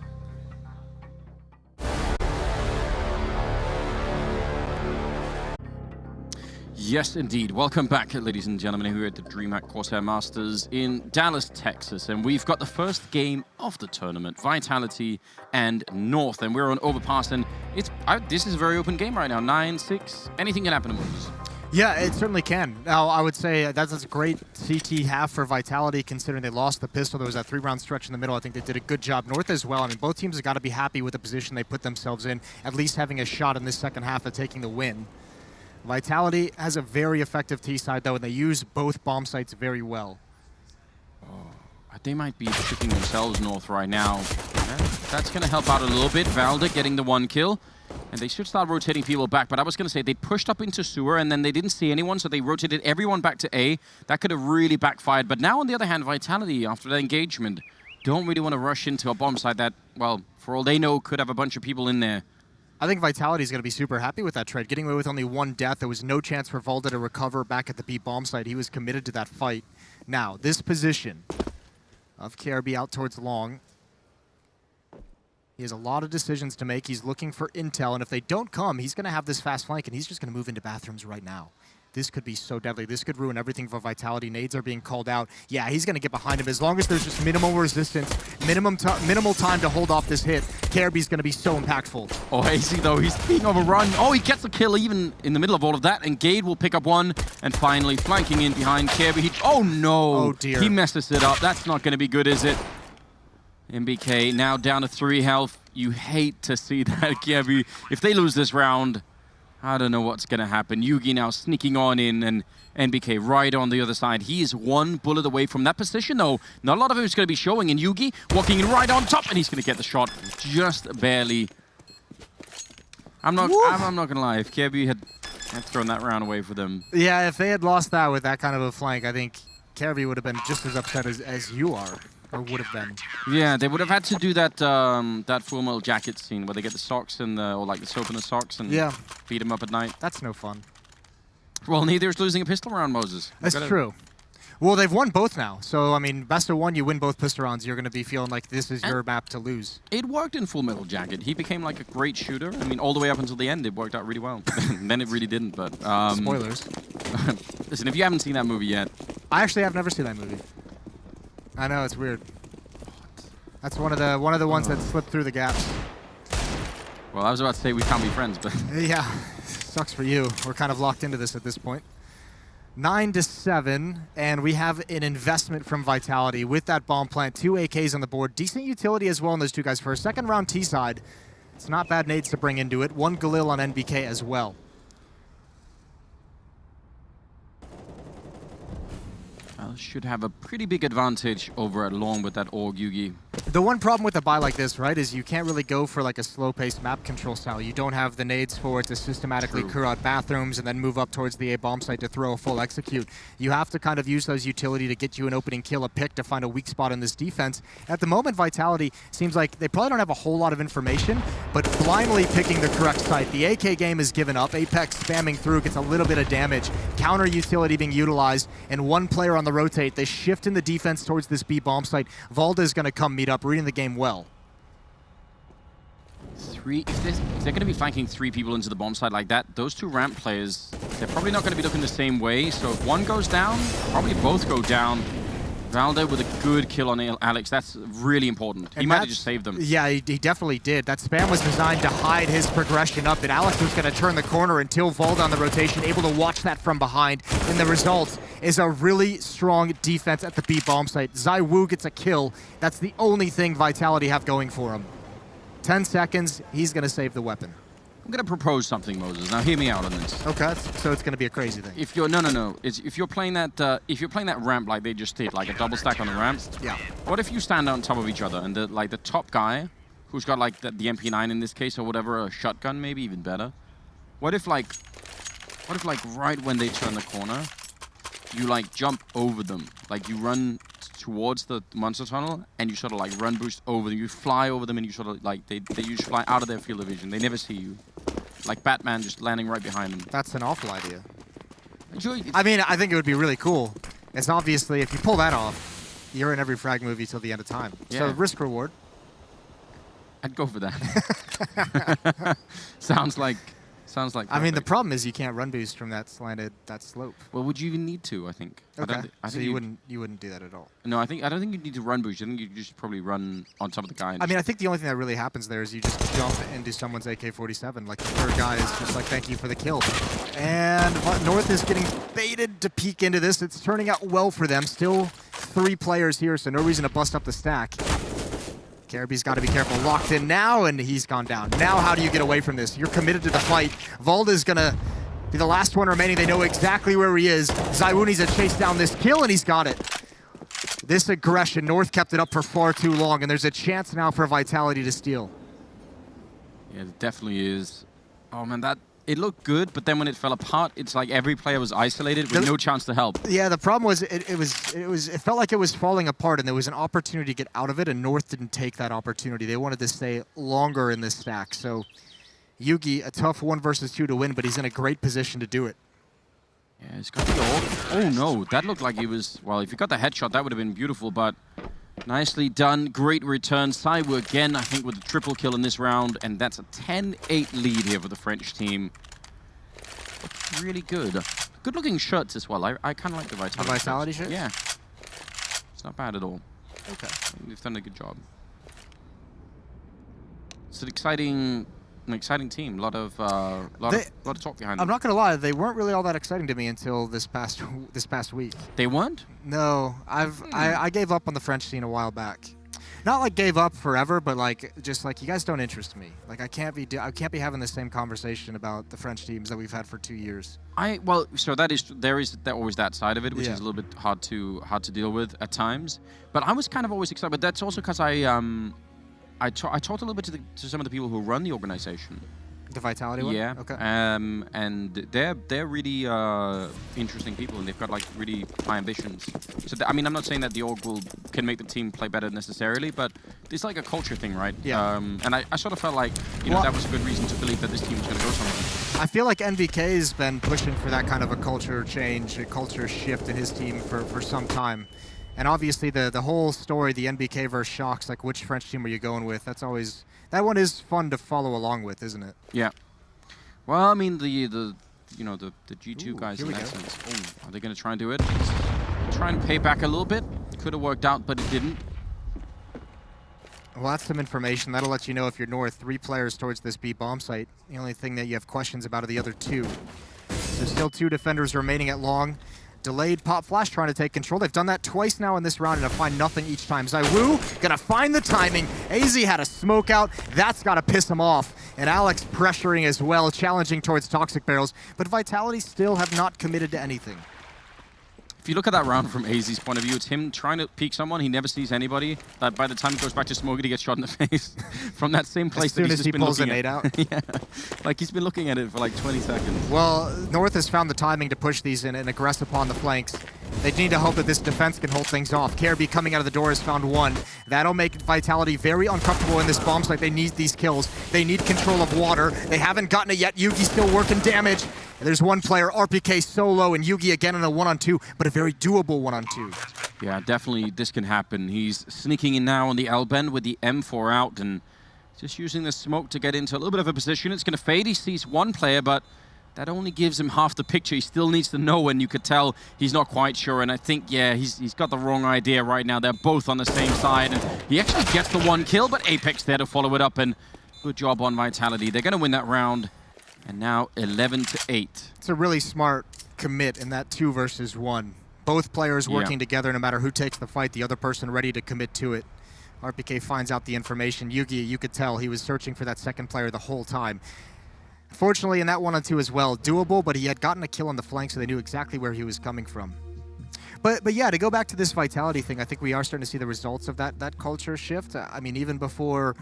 Yes, indeed. Welcome back, ladies and gentlemen, here at the DreamHack CORSAIR Masters in Dallas, Texas. And we've got the first game of the tournament, Vitality and North. And we're on Overpass, and this is a very open game right now. 9-6. Anything can happen to Moses. Yeah, it certainly can. Now, I would say that's a great CT half for Vitality, considering they lost the pistol. There was that 3-round stretch in the middle. I think they did a good job. North as well. I mean, both teams have got to be happy with the position they put themselves in, at least having a shot in this second half of taking the win. Vitality has a very effective T-side, though, and they use both bomb sites very well. Oh, they might be shooting themselves north right now. That's going to help out a little bit. Valda getting the 1 kill. And they should start rotating people back. But I was going to say, they pushed up into sewer, and then they didn't see anyone, so they rotated everyone back to A. That could have really backfired. But now, on the other hand, Vitality, after that engagement, don't really want to rush into a bomb site that, well, for all they know, could have a bunch of people in there. I think Vitality is going to be super happy with that trade. Getting away with only 1 death, there was no chance for Valda to recover back at the B bomb site. He was committed to that fight. Now, this position of Kjaerbye out towards long. He has a lot of decisions to make. He's looking for intel, and if they don't come, he's going to have this fast flank, and he's just going to move into bathrooms right now. This could be so deadly. This could ruin everything for Vitality. Nades are being called out. Yeah, he's going to get behind him. As long as there's just minimal resistance, minimal time to hold off this hit, Kjaerbye's going to be so impactful. Oh, AZ, though, he's being overrun. Oh, he gets a kill even in the middle of all of that, and Gade will pick up 1, and finally flanking in behind Kjaerbye. Oh, no. Oh, dear. He messes it up. That's not going to be good, is it? MBK now down to 3 health. You hate to see that, Kjaerbye. If they lose this round, I don't know what's going to happen. Yugi now sneaking on in, and NBK right on the other side. He is 1 bullet away from that position, though. Not a lot of him is going to be showing, and Yugi walking in right on top, and he's going to get the shot just barely. I'm not going to lie. If Kjaerbye had thrown that round away for them. Yeah, if they had lost that with that kind of a flank, I think Kjaerbye would have been just as upset as you are. Or would have been. Yeah, they would have had to do that that full metal jacket scene where they get the socks and or like the soap in the socks and beat him up at night. That's no fun. Well, neither is losing a pistol round, Moses. That's true. Well, they've won both now. So, I mean, best of one, you win both pistol rounds, you're going to be feeling like this is your map to lose. It worked in Full Metal Jacket. He became like a great shooter. I mean, all the way up until the end, it worked out really well. Then it really didn't, but... Spoilers. Listen, if you haven't seen that movie yet... I actually have never seen that movie. I know, it's weird. That's one of the ones that slipped through the gaps. Well, I was about to say we can't be friends, but... Yeah, sucks for you. We're kind of locked into this at this point. 9-7, and we have an investment from Vitality with that bomb plant. 2 AKs on the board. Decent utility as well on those two guys. For a second round T-side, it's not bad nades to bring into it. 1 Galil on NBK as well. Should have a pretty big advantage over at Long with that Org Yugi. The one problem with a buy like this, right, is you can't really go for like a slow-paced map control style. You don't have the nades for it to systematically clear out bathrooms and then move up towards the A bomb site to throw a full execute. You have to kind of use those utility to get you an opening kill, a pick to find a weak spot in this defense. At the moment, Vitality seems like they probably don't have a whole lot of information, but blindly picking the correct site. The AK game is given up. Apex spamming through, gets a little bit of damage. Counter utility being utilized, and one player on the rotate. They shift in the defense towards this B bomb site. Valda is going to come meet up, reading the game well. If they're going to be flanking 3 people into the bomb site like that, those 2 ramp players, they're probably not going to be looking the same way. So if one goes down, probably both go down. Valda with a good kill on Alex. That's really important. He might have just saved them. Yeah, he definitely did. That spam was designed to hide his progression up, that Alex was going to turn the corner until Valda on the rotation, able to watch that from behind. And the result is a really strong defense at the B bomb site. ZywOo gets a kill. That's the only thing Vitality have going for him. 10 seconds, he's going to save the weapon. I'm going to propose something, Moses. Now hear me out on this. Okay, so it's going to be a crazy thing. If you're if you're playing that ramp like they just did, like a double stack on the ramp. Yeah. What if you stand on top of each other and the top guy, who's got like the MP9 in this case or whatever, a shotgun maybe even better. What if like right when they turn the corner, you like jump over them, like you run towards the monster tunnel and you sort of like run boost over them. You fly over them and you sort of like they just fly out of their field of vision. They never see you. Like Batman just landing right behind them. That's an awful idea. I mean, I think it would be really cool. It's obviously, if you pull that off, you're in every frag movie till the end of time. Yeah. So risk reward. I'd go for that. Sounds like. I mean, the problem is you can't run boost from that slope. Well, would you even need to? I think. Okay. I think you wouldn't do that at all. No, I don't think you need to run boost. I think you just probably run on top of the guy. I mean, I think the only thing that really happens there is you just jump into someone's AK-47. Like the third guy is just like, thank you for the kill. And North is getting baited to peek into this. It's turning out well for them. Still 3 players here, so no reason to bust up the stack. Caribbe's got to be careful. Locked in now, and he's gone down. Now how do you get away from this? You're committed to the fight. Valda's going to be the last one remaining. They know exactly where he is. ZywOo needs to chase down this kill, and he's got it. This aggression, North kept it up for far too long, and there's a chance now for Vitality to steal. Yeah, it definitely is. Oh, man, it looked good, but then when it fell apart, it's like every player was isolated with no chance to help. Yeah, the problem was it felt like it was falling apart, and there was an opportunity to get out of it, and North didn't take that opportunity. They wanted to stay longer in this stack. So Yugi, a tough 1 versus 2 to win, but he's in a great position to do it. Yeah, it's got the orb. Oh no, that looked like he was. Well, if he got the headshot, that would have been beautiful, but. Nicely done. Great return. ZywOo again, I think, with a triple kill in this round, and that's a 10-8 lead here for the French team. Looks really good. Good-looking shirts as well. I kind of like the Vitality shirts. Yeah. It's not bad at all. Okay. They've done a good job. It's an exciting team. A lot of talk behind them. I'm not gonna lie, they weren't really all that exciting to me until this past week. They weren't? No, I gave up on the French scene a while back. Not like gave up forever, but like just like you guys don't interest me. Like I can't be having the same conversation about the French teams that we've had for 2 years. So there is always that side of it, which is a little bit hard to deal with at times. But I was kind of always excited. But that's also because I talked a little bit to some of the people who run the organization. The Vitality one? Yeah. Okay. And they're really interesting people, and they've got like really high ambitions. So I mean, I'm not saying that the org can make the team play better necessarily, but it's like a culture thing, right? Yeah. And I sort of felt like that was a good reason to believe that this team was going to go somewhere. I feel like NBK's been pushing for that kind of a culture change, a culture shift in his team for some time. And obviously the whole story, the NBK versus Shocks, like which French team are you going with? That's always, that one is fun to follow along with, isn't it? Yeah. Well, I mean, the G2 guys in that sense. Oh, are they going to try and do it? Try and pay back a little bit. Could have worked out, but it didn't. Well, that's some information. That'll let you know if you're north. 3 players towards this B bomb site. The only thing that you have questions about are the other 2. So still 2 defenders remaining at long. Delayed pop flash trying to take control. They've done that twice now in this round and have find nothing each time. ZywOo gonna find the timing. AZ had a smoke out. That's gotta piss him off. And Alex pressuring as well, challenging towards toxic barrels. But Vitality still have not committed to anything. If you look at that round from AZ's point of view, it's him trying to peek someone. He never sees anybody. That by the time he goes back to smoke it, he gets shot in the face from that same place. As soon as he pulls a nade out. Yeah, like he's been looking at it for like 20 seconds. Well, North has found the timing to push these in and aggress upon the flanks. They need to hope that this defense can hold things off. KRB coming out of the door has found 1. That'll make Vitality very uncomfortable in this bomb site. They need these kills. They need control of water. They haven't gotten it yet. Yugi's still working damage. There's 1 player, RPK solo, and Yugi again in a 1-on-2, but a very doable 1-on-2. Yeah, definitely this can happen. He's sneaking in now on the L-bend with the M4 out and just using the smoke to get into a little bit of a position. It's going to fade. He sees 1 player, but that only gives him half the picture. He still needs to know, and you could tell he's not quite sure. And I think, yeah, he's got the wrong idea right now. They're both on the same side, and he actually gets the 1 kill, but Apex there to follow it up, and good job on Vitality. They're going to win that round, and now 11-8. It's a really smart commit in that 2 versus 1. Both players working together, no matter who takes the fight, the other person ready to commit to it. RPK finds out the information. Yugi, you could tell he was searching for that second player the whole time. Fortunately, in that 1-on-2 as well, doable, but he had gotten a kill on the flank, so they knew exactly where he was coming from. But yeah, to go back to this Vitality thing, I think we are starting to see the results of that culture shift. I mean, even before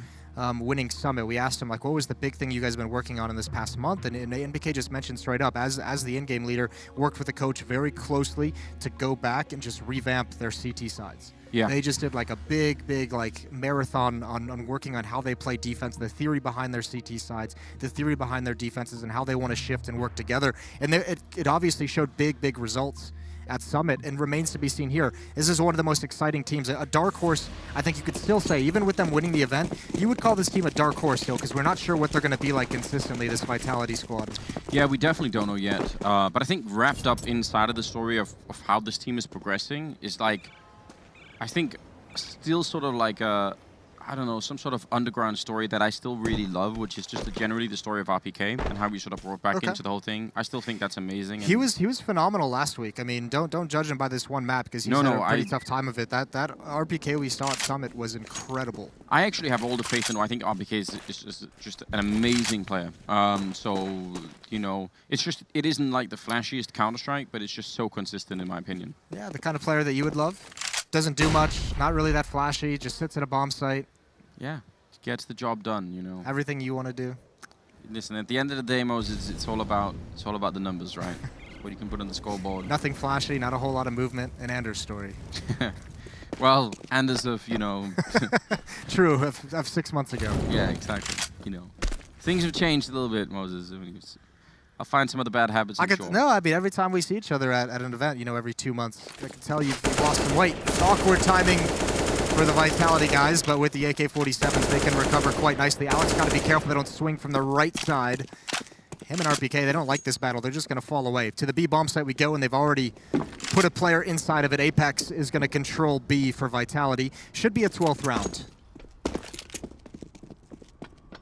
winning Summit, we asked him, like, what was the big thing you guys have been working on in this past month? And NBK just mentioned straight up, as the in-game leader, worked with the coach very closely to go back and just revamp their CT sides. Yeah. They just did like a big like marathon on working on how they play defense, the theory behind their CT sides, the theory behind their defenses, and how they want to shift and work together. And it obviously showed big results at Summit and remains to be seen here. This is one of the most exciting teams. A dark horse, I think you could still say, even with them winning the event, you would call this team a dark horse still, because we're not sure what they're going to be like consistently, this Vitality squad. Yeah, we definitely don't know yet. But I think wrapped up inside of the story of how this team is progressing is like, I think still sort of like a, I don't know, some sort of underground story that I still really love, which is just generally the story of RPK and how we sort of brought back into the whole thing. I still think that's amazing. He was phenomenal last week. I mean, don't judge him by this one map, because he's had a pretty tough time of it. That RPK we saw at Summit was incredible. I actually have all the faith in him. I think RPK is just an amazing player. So, you know, it isn't like the flashiest Counter-Strike, but it's just so consistent in my opinion. Yeah, the kind of player that you would love. Doesn't do much, not really that flashy, just sits at a bomb site. Yeah, gets the job done, you know. Everything you want to do. Listen, at the end of the day, Moses, it's all about the numbers, right? What you can put on the scoreboard. Nothing flashy, not a whole lot of movement in Anders' story. Well, Anders of, you know... True, of 6 months ago. Yeah, exactly. You know, things have changed a little bit, Moses. I mean, I'll find some of the bad habits, I'm sure. No, I mean, every time we see each other at an event, you know, every 2 months, I can tell you've lost some weight. It's awkward timing for the Vitality guys, but with the AK-47s, they can recover quite nicely. Alex got to be careful they don't swing from the right side. Him and RPK, they don't like this battle. They're just going to fall away. To the B bomb site we go, and they've already put a player inside of it. Apex is going to control B for Vitality. Should be a 12th round.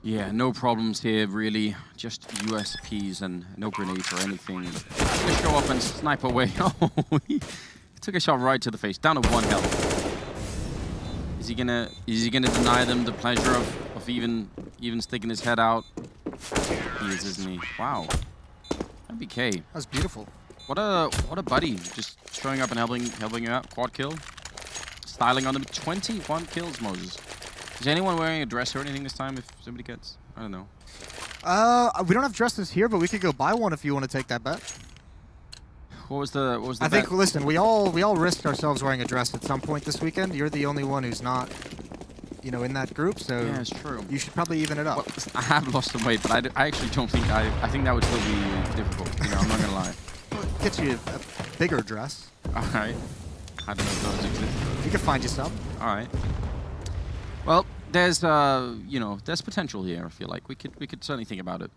Yeah, no problems here, really. Just USPs and no grenades or anything. Just show up and snipe away. Oh, he took a shot right to the face, down to 1 health. Is he gonna deny them the pleasure of even sticking his head out? He is, isn't he? Wow. MBK. That was beautiful. What a buddy. Just showing up and helping you out. Quad kill. Styling on them. 21 kills, Moses. Is anyone wearing a dress or anything this time if somebody gets? I don't know. We don't have dresses here, but we could go buy one if you want to take that bet. What was the I bet? think, listen, we all risked ourselves wearing a dress at some point this weekend. You're the only one who's not. you know, in that group. So Yeah, it's true. you should probably even it up. Well, I have lost some weight, but I actually don't think I think that would still be difficult. You know, I'm not gonna lie. Well, it gets you a bigger dress. All right. I don't know if those exist. We could find you some. All right. Well, there's you know, there's potential here. I feel like we could certainly think about it.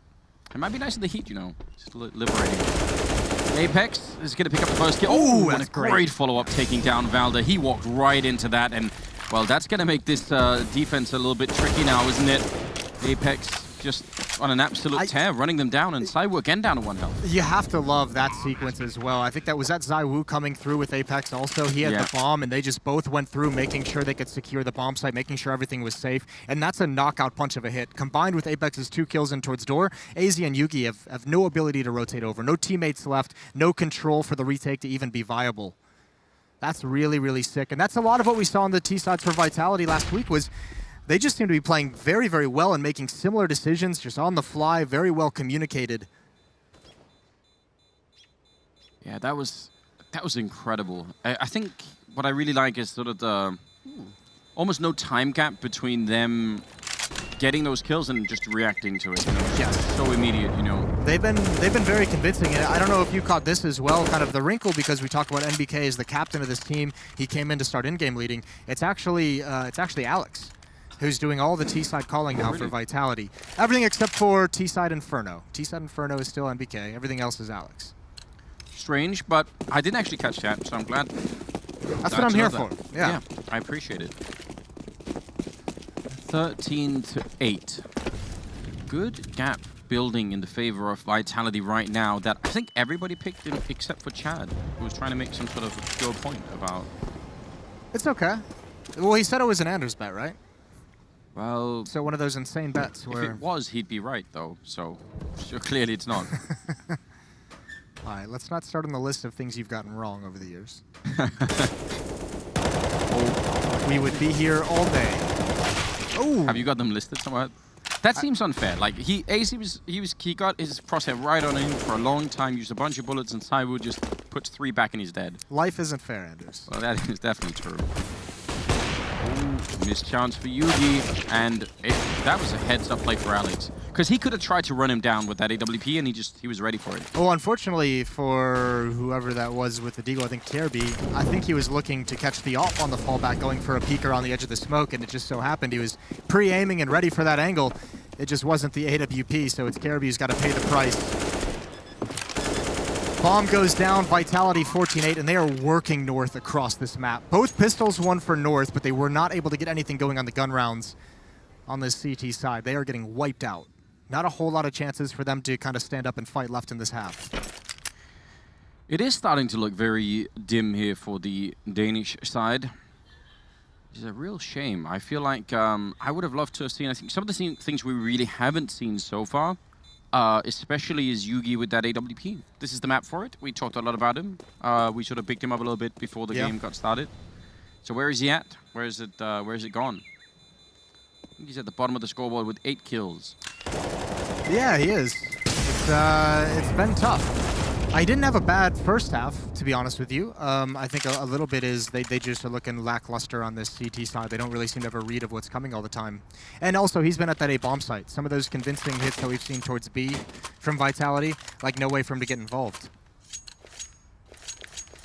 It might be nice in the heat, you know, just liberating. Apex is going to pick up the first kill. Oh, and a great follow-up taking down Valda. He walked right into that, and, well, that's going to make this defense a little bit tricky now, isn't it? Apex just on an absolute tear, running them down, and Cywu again down to 1 health. You have to love that sequence as well. I think that was ZywOo coming through with Apex also. He had the bomb, and they just both went through, making sure they could secure the bomb site, making sure everything was safe. And that's a knockout punch of a hit. Combined with Apex's 2 kills in towards door, AZ and Yugi have no ability to rotate over. No teammates left, no control for the retake to even be viable. That's really, really sick. And that's a lot of what we saw on the T-sides for Vitality last week was they just seem to be playing very, very well and making similar decisions, just on the fly, very well communicated. Yeah, that was incredible. I think what I really like is sort of the almost no time gap between them getting those kills and just reacting to it. You know? Yes. So immediate, you know. They've been very convincing, and I don't know if you caught this as well. Kind of the wrinkle, because we talk about NBK as the captain of this team. He came in to start in-game leading. It's actually Alex, who's doing all the T-side calling now for Vitality. Everything except for T-side Inferno. T-side Inferno is still NBK. Everything else is Alex. Strange, but I didn't actually catch that, so I'm glad. That's what I'm here for. Yeah, I appreciate it. 13-8. Good gap building in the favor of Vitality right now that I think everybody picked him except for Chad, who was trying to make some sort of pure point about... It's okay. Well, he said it was an Anders bet, right? Well... So one of those insane bets where... If it was, he'd be right, though, so clearly it's not. All right, let's not start on the list of things you've gotten wrong over the years. We would be here all day. Oh! Have you got them listed somewhere? That seems unfair. Like he got his crosshair right on him for a long time, used a bunch of bullets, and CYWOO just puts 3 back and he's dead. Life isn't fair, Anders. Well, that is definitely true. Ooh, missed chance for Yugi, and that was a heads-up play for Alex. Because he could have tried to run him down with that AWP, and he was ready for it. Well, unfortunately for whoever that was with the Deagle, I think Kirby, I think he was looking to catch the AWP on the fallback, going for a peeker on the edge of the smoke, and it just so happened he was pre-aiming and ready for that angle. It just wasn't the AWP, so it's Kirby who's got to pay the price. Bomb goes down, Vitality 14-8, and they are working north across this map. Both pistols won for north, but they were not able to get anything going on the gun rounds on this CT side. They are getting wiped out. Not a whole lot of chances for them to kind of stand up and fight left in this half. It is starting to look very dim here for the Danish side. It's a real shame. I feel like I would have loved to have seen, I think, some of the things we really haven't seen so far, especially is Yugi with that AWP. This is the map for it. We talked a lot about him. We sort of picked him up a little bit before the game got started. So where is he at? Where is it gone? I think he's at the bottom of the scoreboard with 8 kills. Yeah, he is. It's been tough. I didn't have a bad first half, to be honest with you. I think a little bit is they just are looking lackluster on this CT side. They don't really seem to have a read of what's coming all the time. And also, he's been at that A bomb site. Some of those convincing hits that we've seen towards B from Vitality, like no way for him to get involved.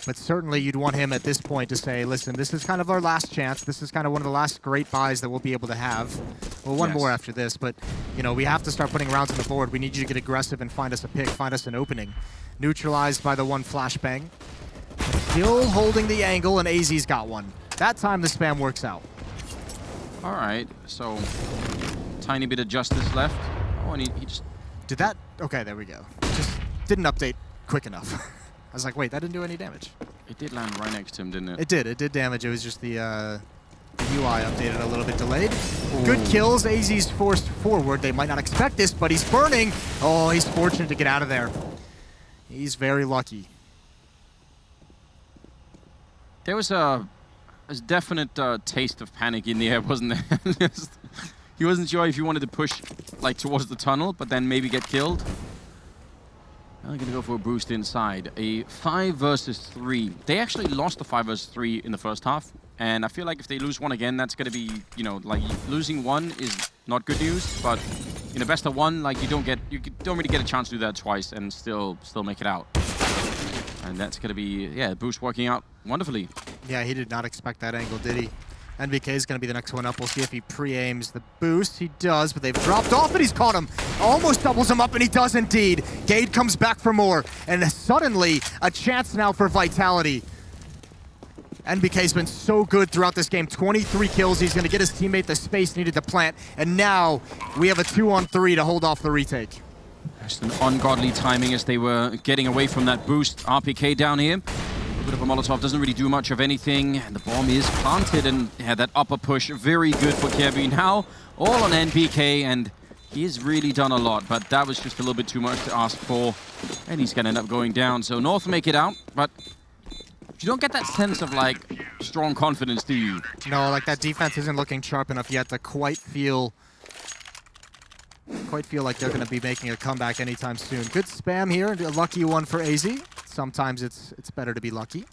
But certainly you'd want him at this point to say, listen, this is kind of our last chance. This is kind of one of the last great buys that we'll be able to have. Well, one more after this, but you know, we have to start putting rounds on the board. We need you to get aggressive and find us a pick, find us an opening. Neutralized by the one flashbang. Still holding the angle, and AZ's got one. That time the spam works out. All right, so tiny bit of justice left. Oh, and he just... Did that? Okay, there we go. Just didn't update quick enough. I was like, wait, that didn't do any damage. It did land right next to him, didn't it? It did damage. It was just the UI updated a little bit delayed. Ooh. Good kills. AZ's forced forward. They might not expect this, but he's burning. Oh, he's fortunate to get out of there. He's very lucky. There was a definite taste of panic in the air, wasn't there? He wasn't sure if he wanted to push like towards the tunnel, but then maybe get killed. They're going to go for a boost inside. A 5 versus 3. They actually lost the 5 versus 3 in the first half. And I feel like if they lose one again, that's going to be, you know, like losing one is not good news. But in a best of one, like you don't really get a chance to do that twice and still make it out. And that's going to be, yeah, boost working out wonderfully. Yeah, he did not expect that angle, did he? NBK is going to be the next one up. We'll see if he pre-aims the boost. He does, but they've dropped off and he's caught him. Almost doubles him up, and he does indeed. Gade comes back for more, and suddenly a chance now for Vitality. NBK's been so good throughout this game. 23 kills. He's going to get his teammate the space needed to plant, and now we have a 2-on-3 to hold off the retake. Just an ungodly timing as they were getting away from that boost. RPK down here. Bit of a Molotov, doesn't really do much of anything. And the bomb is planted, and yeah, that upper push, very good for Kirby. Now, all on NBK, and he's really done a lot, but that was just a little bit too much to ask for. And he's gonna end up going down. So North make it out, but you don't get that sense of like strong confidence, do you? No, like that defense isn't looking sharp enough yet to quite feel like they're gonna be making a comeback anytime soon. Good spam here, a lucky one for AZ. Sometimes it's better to be lucky.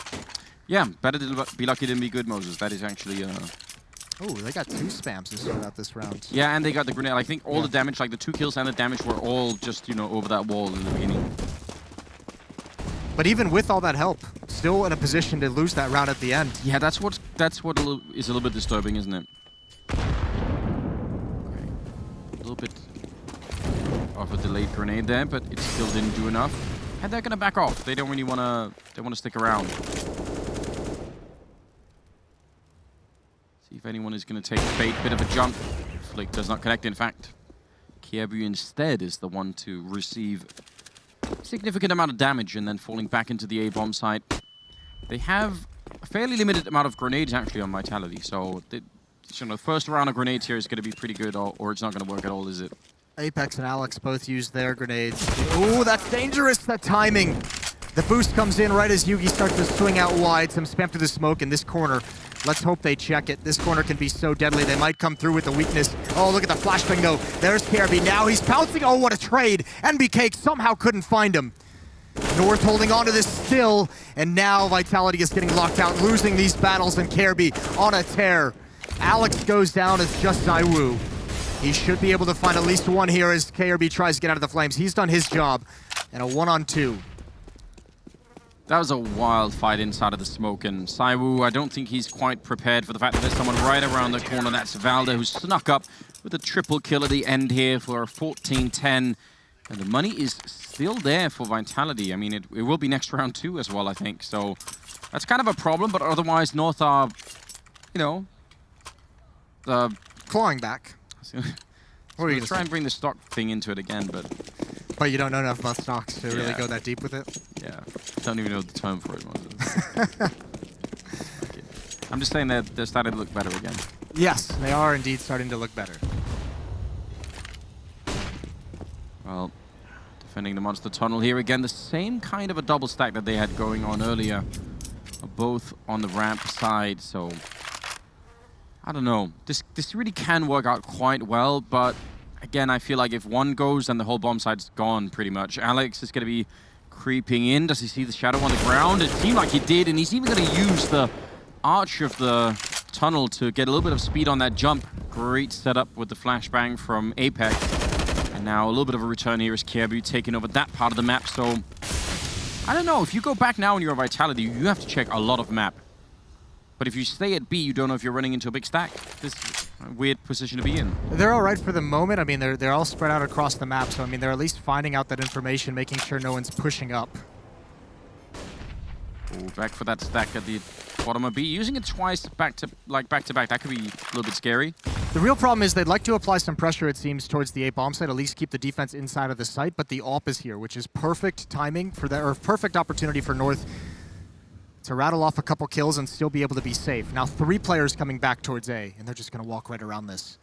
Yeah, better to be lucky than be good, Moses. That is actually... Oh, they got 2 spams to start out this round. Yeah, and they got the grenade. I think all the damage, like the 2 kills and the damage were all just, you know, over that wall in the beginning. But even with all that help, still in a position to lose that round at the end. Yeah, that's what is a little bit disturbing, isn't it? Okay. A little bit of a delayed grenade there, but it still didn't do enough. And they're gonna back off. They don't really wanna stick around. See if anyone is gonna take the bait. Bit of a jump. Flick does not connect, in fact. Kiebu instead is the one to receive a significant amount of damage and then falling back into the A-bomb site. They have a fairly limited amount of grenades actually on Vitality, so the first round of grenades here is gonna be pretty good, or it's not gonna work at all, is it? Apex and Alex both used their grenades. Ooh, that's dangerous, that timing. The boost comes in right as Yugi starts to swing out wide. Some spam through the smoke in this corner. Let's hope they check it. This corner can be so deadly. They might come through with the weakness. Oh, look at the flashbang though. There's KRB. Now he's pouncing. Oh, what a trade. NBK somehow couldn't find him. North holding on to this still. And now Vitality is getting locked out, losing these battles, and KRB on a tear. Alex goes down as just Zaiwu. He should be able to find at least one here as KRB tries to get out of the flames. He's done his job. And a 1-on-2. That was a wild fight inside of the smoke, and Zaiwu, I don't think he's quite prepared for the fact that there's someone right around the corner. That's Valda, who snuck up with a triple kill at the end here for a 14-10. And the money is still there for Vitality. I mean, it will be next round too as well, I think. So that's kind of a problem, but otherwise North are, you know... clawing back. What are you try and bring the stock thing into it again, but you don't know enough about stocks to really go that deep with it? Yeah, don't even know the term for it. Okay. I'm just saying that they're starting to look better again. Yes, they are indeed starting to look better. Well, defending the monster tunnel here again, the same kind of a double stack that they had going on earlier, both on the ramp side, so... I don't know. This really can work out quite well, but again, I feel like if one goes, then the whole bomb site's gone pretty much. Alex is going to be creeping in. Does he see the shadow on the ground? It seemed like he did, and he's even going to use the arch of the tunnel to get a little bit of speed on that jump. Great setup with the flashbang from Apex. And now a little bit of a return here as Kiebu taking over that part of the map. So, I don't know. If you go back now and you're a Vitality, you have to check a lot of map. But if you stay at B, you don't know if you're running into a big stack. This is a weird position to be in. They're all right for the moment. I mean, they're all spread out across the map, so I mean, they're at least finding out that information, making sure no one's pushing up. Oh, back for that stack at the bottom of B. Using it twice back to back. That could be a little bit scary. The real problem is they'd like to apply some pressure, it seems, towards the A-bomb site, at least keep the defense inside of the site, but the AWP is here, which is perfect timing for that, or perfect opportunity for North to rattle off a couple kills and still be able to be safe. Now 3 players coming back towards A, and they're just going to walk right around this.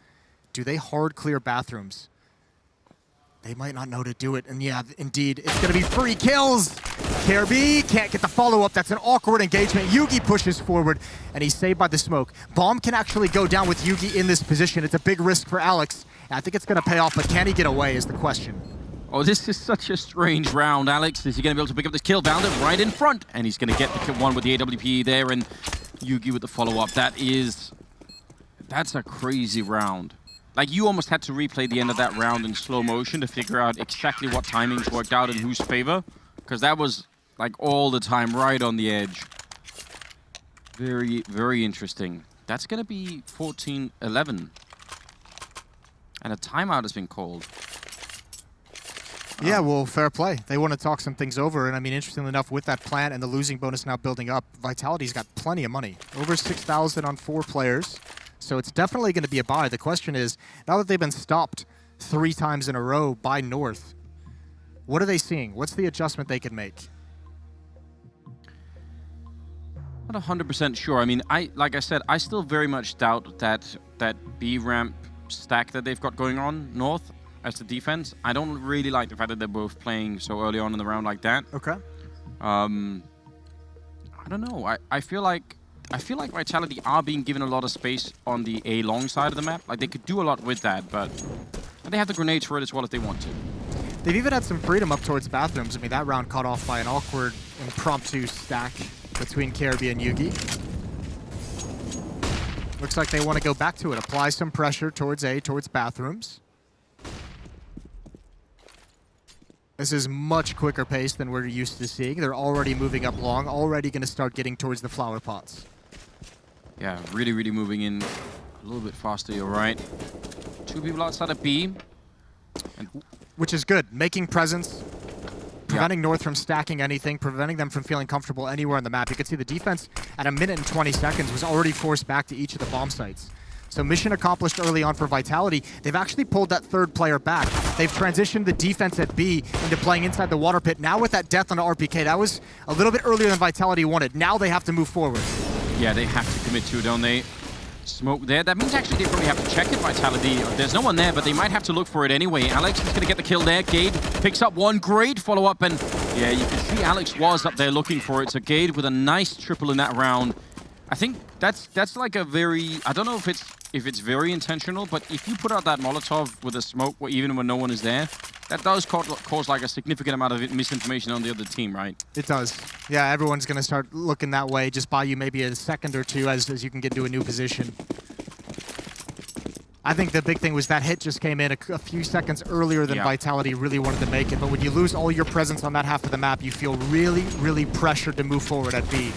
Do they hard clear bathrooms? They might not know to do it, and yeah, indeed, it's going to be free kills! KRB can't get the follow-up. That's an awkward engagement. Yugi pushes forward, and he's saved by the smoke. Bomb can actually go down with Yugi in this position. It's a big risk for Alex. I think it's going to pay off, but can he get away is the question. Oh, this is such a strange round. Alex, is he going to be able to pick up this kill? Bounded right in front, and he's going to get the one with the AWP there, and Yugi with the follow-up. That's a crazy round. Like, you almost had to replay the end of that round in slow motion to figure out exactly what timings worked out in whose favor, because that was, like, all the time right on the edge. Very, very interesting. That's going to be 14-11. And a timeout has been called. Yeah, well, fair play. They want to talk some things over, and I mean, interestingly enough, with that plant and the losing bonus now building up, Vitality's got plenty of money. Over 6,000 on 4 players, so it's definitely going to be a buy. The question is, now that they've been stopped 3 times in a row by North, what are they seeing? What's the adjustment they can make? Not 100% sure. I mean, like I said, I still very much doubt that B ramp stack that they've got going on North as the defense. I don't really like the fact that they're both playing so early on in the round like that. Okay. I don't know. I feel like Vitality are being given a lot of space on the A long side of the map. Like, they could do a lot with that, but they have the grenades for it as well if they want to. They've even had some freedom up towards bathrooms. I mean, that round caught off by an awkward impromptu stack between KRB and Yugi. Looks like they want to go back to it. Apply some pressure towards A, towards bathrooms. This is much quicker pace than we're used to seeing. They're already moving up long, already going to start getting towards the flower pots. Yeah, really, really moving in a little bit faster, you're right. 2 people outside of B. Which is good. Making presence, preventing North from stacking anything, preventing them from feeling comfortable anywhere on the map. You can see the defense at 1 minute and 20 seconds was already forced back to each of the bomb sites. So mission accomplished early on for Vitality. They've actually pulled that 3rd player back. They've transitioned the defense at B into playing inside the water pit. Now with that death on the RPK, that was a little bit earlier than Vitality wanted. Now they have to move forward. Yeah, they have to commit to it, don't they? Smoke there. That means actually they probably have to check it, Vitality. There's no one there, but they might have to look for it anyway. Alex is going to get the kill there. Gade picks up one. Great follow-up, and yeah, you can see Alex was up there looking for it. So Gade with a nice triple in that round. I think that's like a very, I don't know if it's very intentional, but if you put out that Molotov with a smoke, even when no one is there, that does cause like a significant amount of misinformation on the other team, right? It does. Yeah, everyone's going to start looking that way, just buy you maybe a second or two as you can get into a new position. I think the big thing was that hit just came in a few seconds earlier than Vitality really wanted to make it, but when you lose all your presence on that half of the map, you feel really, really pressured to move forward at B.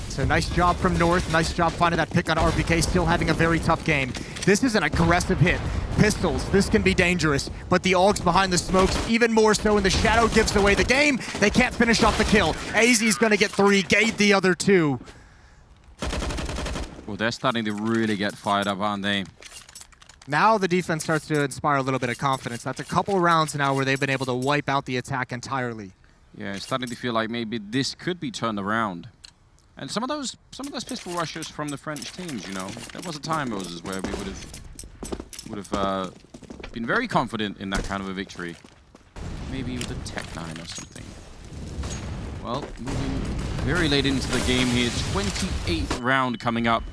So nice job from North, nice job finding that pick on RPK, still having a very tough game. This is an aggressive hit. Pistols, this can be dangerous, but the Augs behind the smokes, even more so, and the Shadow gives away the game. They can't finish off the kill. AZ's gonna get 3, Gate the other 2. Well, they're starting to really get fired up, aren't they? Now the defense starts to inspire a little bit of confidence. That's a couple rounds now where they've been able to wipe out the attack entirely. Yeah, it's starting to feel like maybe this could be turned around. And some of those pistol rushers from the French teams, you know, there was a time, Moses, where we would have been very confident in that kind of a victory. Maybe with a Tech-9 or something. Well, moving very late into the game here, 28th round coming up.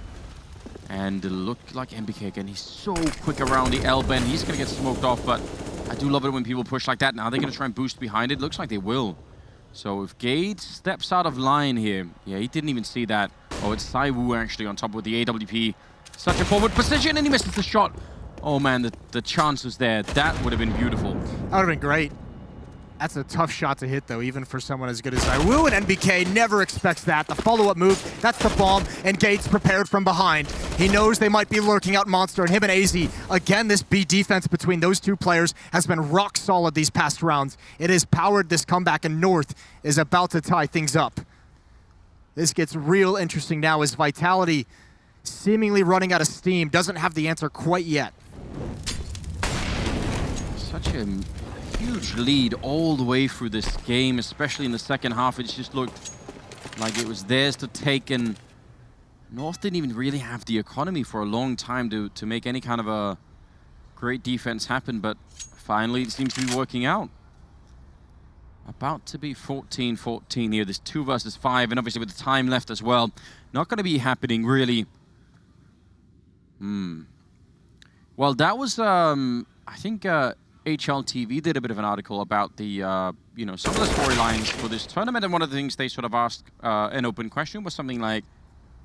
And it looked like MBK again, he's so quick around the L-bend, he's gonna get smoked off, but I do love it when people push like that. Now they're gonna try and boost behind it, looks like they will. So if Gade steps out of line here, yeah, he didn't even see that. Oh, it's Saiwu actually on top with the AWP. Such a forward position, and he misses the shot. Oh man, the chances there, that would have been beautiful. That would have been great. That's a tough shot to hit, though, even for someone as good as Saiwu, and NBK never expects that. The follow-up move, that's the bomb, and Gade's prepared from behind. He knows they might be lurking out Monster, and him and AZ. Again, this B defense between those two players has been rock solid these past rounds. It has powered this comeback, and North is about to tie things up. This gets real interesting now as Vitality, seemingly running out of steam, doesn't have the answer quite yet. Such a huge lead all the way through this game, especially in the second half. It just looked like it was theirs to take, and North didn't even really have the economy for a long time to make any kind of a great defense happen, but finally it seems to be working out. About to be 14-14 here. This 2 versus 5, and obviously with the time left as well. Not going to be happening, really. Well, that was, I think, HLTV did a bit of an article about the, you know, some of the storylines for this tournament, and one of the things they sort of asked an open question was something like,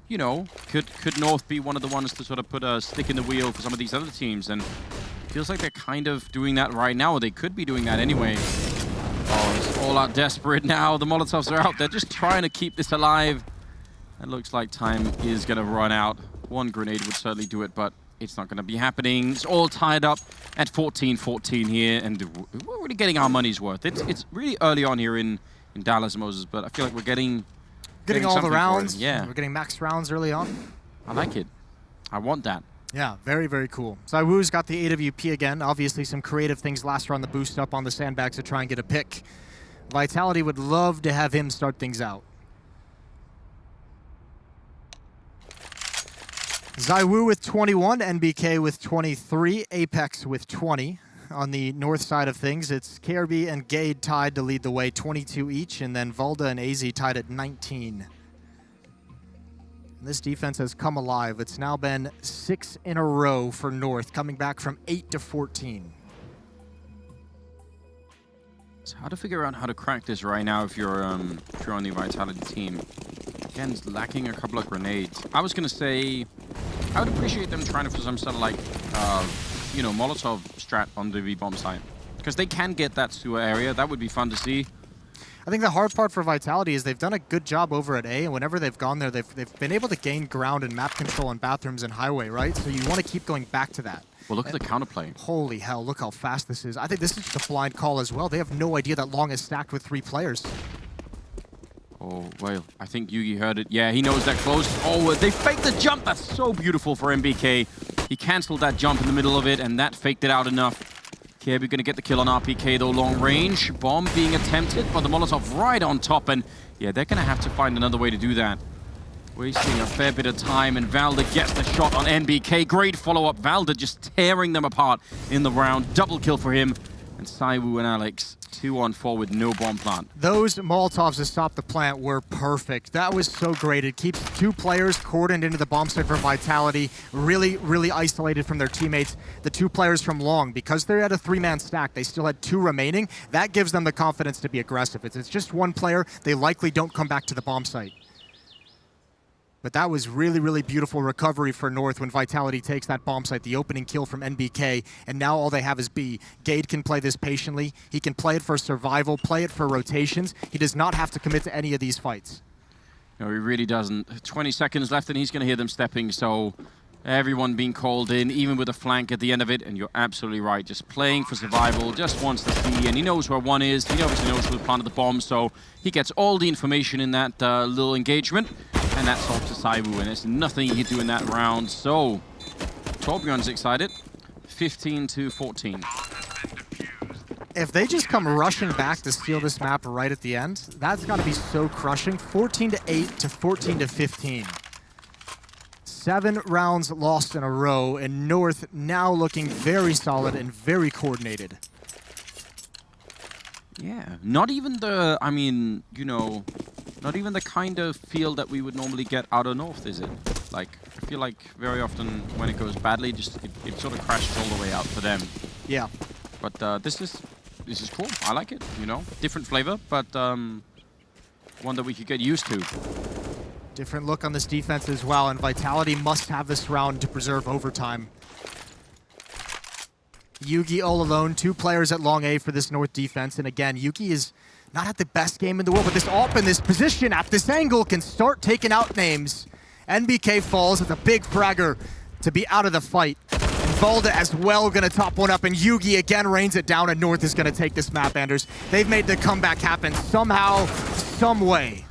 you know, could North be one of the ones to sort of put a stick in the wheel for some of these other teams? And it feels like they're kind of doing that right now, or they could be doing that anyway. Oh, it's all out desperate now. The Molotovs are out there just trying to keep this alive. It looks like time is going to run out. One grenade would certainly do it, but it's not going to be happening. It's all tied up at 14-14 here, and we're really getting our money's worth. It's really early on here in Dallas, Moses, but I feel like we're getting all the rounds. Yeah. We're getting max rounds early on. I like it. I want that. Yeah, very, very cool. Zywoo's got the AWP again. Obviously, some creative things last round, the boost up on the sandbags to try and get a pick. Vitality would love to have him start things out. Zywoo with 21, NBK with 23, Apex with 20. On the north side of things, it's KRB and Gade tied to lead the way, 22 each, and then Valda and AZ tied at 19. This defense has come alive. It's now been 6 in a row for North, coming back from 8 to 14. It's hard to figure out how to crack this right now if you're on the Vitality team. Again, it's lacking a couple of grenades. I was gonna say, I would appreciate them trying for some sort of like, you know, Molotov strat on the V-bomb site, because they can get that sewer area. That would be fun to see. I think the hard part for Vitality is they've done a good job over at A, and whenever they've gone there, they've been able to gain ground and map control on bathrooms and highway, right? So you want to keep going back to that. Well, look at the counterplay. Holy hell, look how fast this is. I think this is just a blind call as well. They have no idea that Long is stacked with 3 players. Oh, well, I think Yugi heard it. Yeah, he knows that close. Oh, they faked the jump. That's so beautiful for MBK. He canceled that jump in the middle of it, and that faked it out enough. Kirby going to get the kill on RPK, though, long range. Bomb being attempted, but the Molotov right on top, and yeah, they're going to have to find another way to do that. Wasting a fair bit of time, and Valda gets the shot on NBK. Great follow-up. Valda just tearing them apart in the round. Double kill for him. And Zywoo and Alex, 2-on-4 with no bomb plant. Those Molotovs to stop the plant were perfect. That was so great. It keeps 2 players cordoned into the bomb site for Vitality, really, really isolated from their teammates. The 2 players from Long, because they're at a 3-man stack, they still had 2 remaining. That gives them the confidence to be aggressive. It's just 1 player, they likely don't come back to the bomb site. But that was really, really beautiful recovery for North when Vitality takes that bomb site, the opening kill from NBK, and now all they have is B. Gade can play this patiently. He can play it for survival, play it for rotations. He does not have to commit to any of these fights. No, he really doesn't. 20 seconds left, and he's going to hear them stepping, so everyone being called in, even with a flank at the end of it, and you're absolutely right. Just playing for survival, just wants to see, and he knows where one is. He obviously knows who planted the bomb, so he gets all the information in that little engagement. And that's off to Zywoo, and there's nothing he can do in that round. So, Torbjorn's excited. 15-14. If they just come rushing back to steal this map right at the end, that's got to be so crushing. 14-8 to 14-15. 7 rounds lost in a row, and North now looking very solid and very coordinated. Yeah, not even the, I mean, you know, not even the kind of feel that we would normally get out of North, is it? Like, I feel like very often when it goes badly, just it sort of crashes all the way out for them. Yeah. But this is cool. I like it, you know? Different flavor, but one that we could get used to. Different look on this defense as well, and Vitality must have this round to preserve overtime. Yugi all alone, 2 players at long A for this North defense, and again, Yugi is not at the best game in the world, but this AWP in this position, at this angle, can start taking out names. NBK falls with a big fragger to be out of the fight. And Valda as well gonna top one up, and Yugi again rains it down, and North is gonna take this map, Anders. They've made the comeback happen somehow, some way.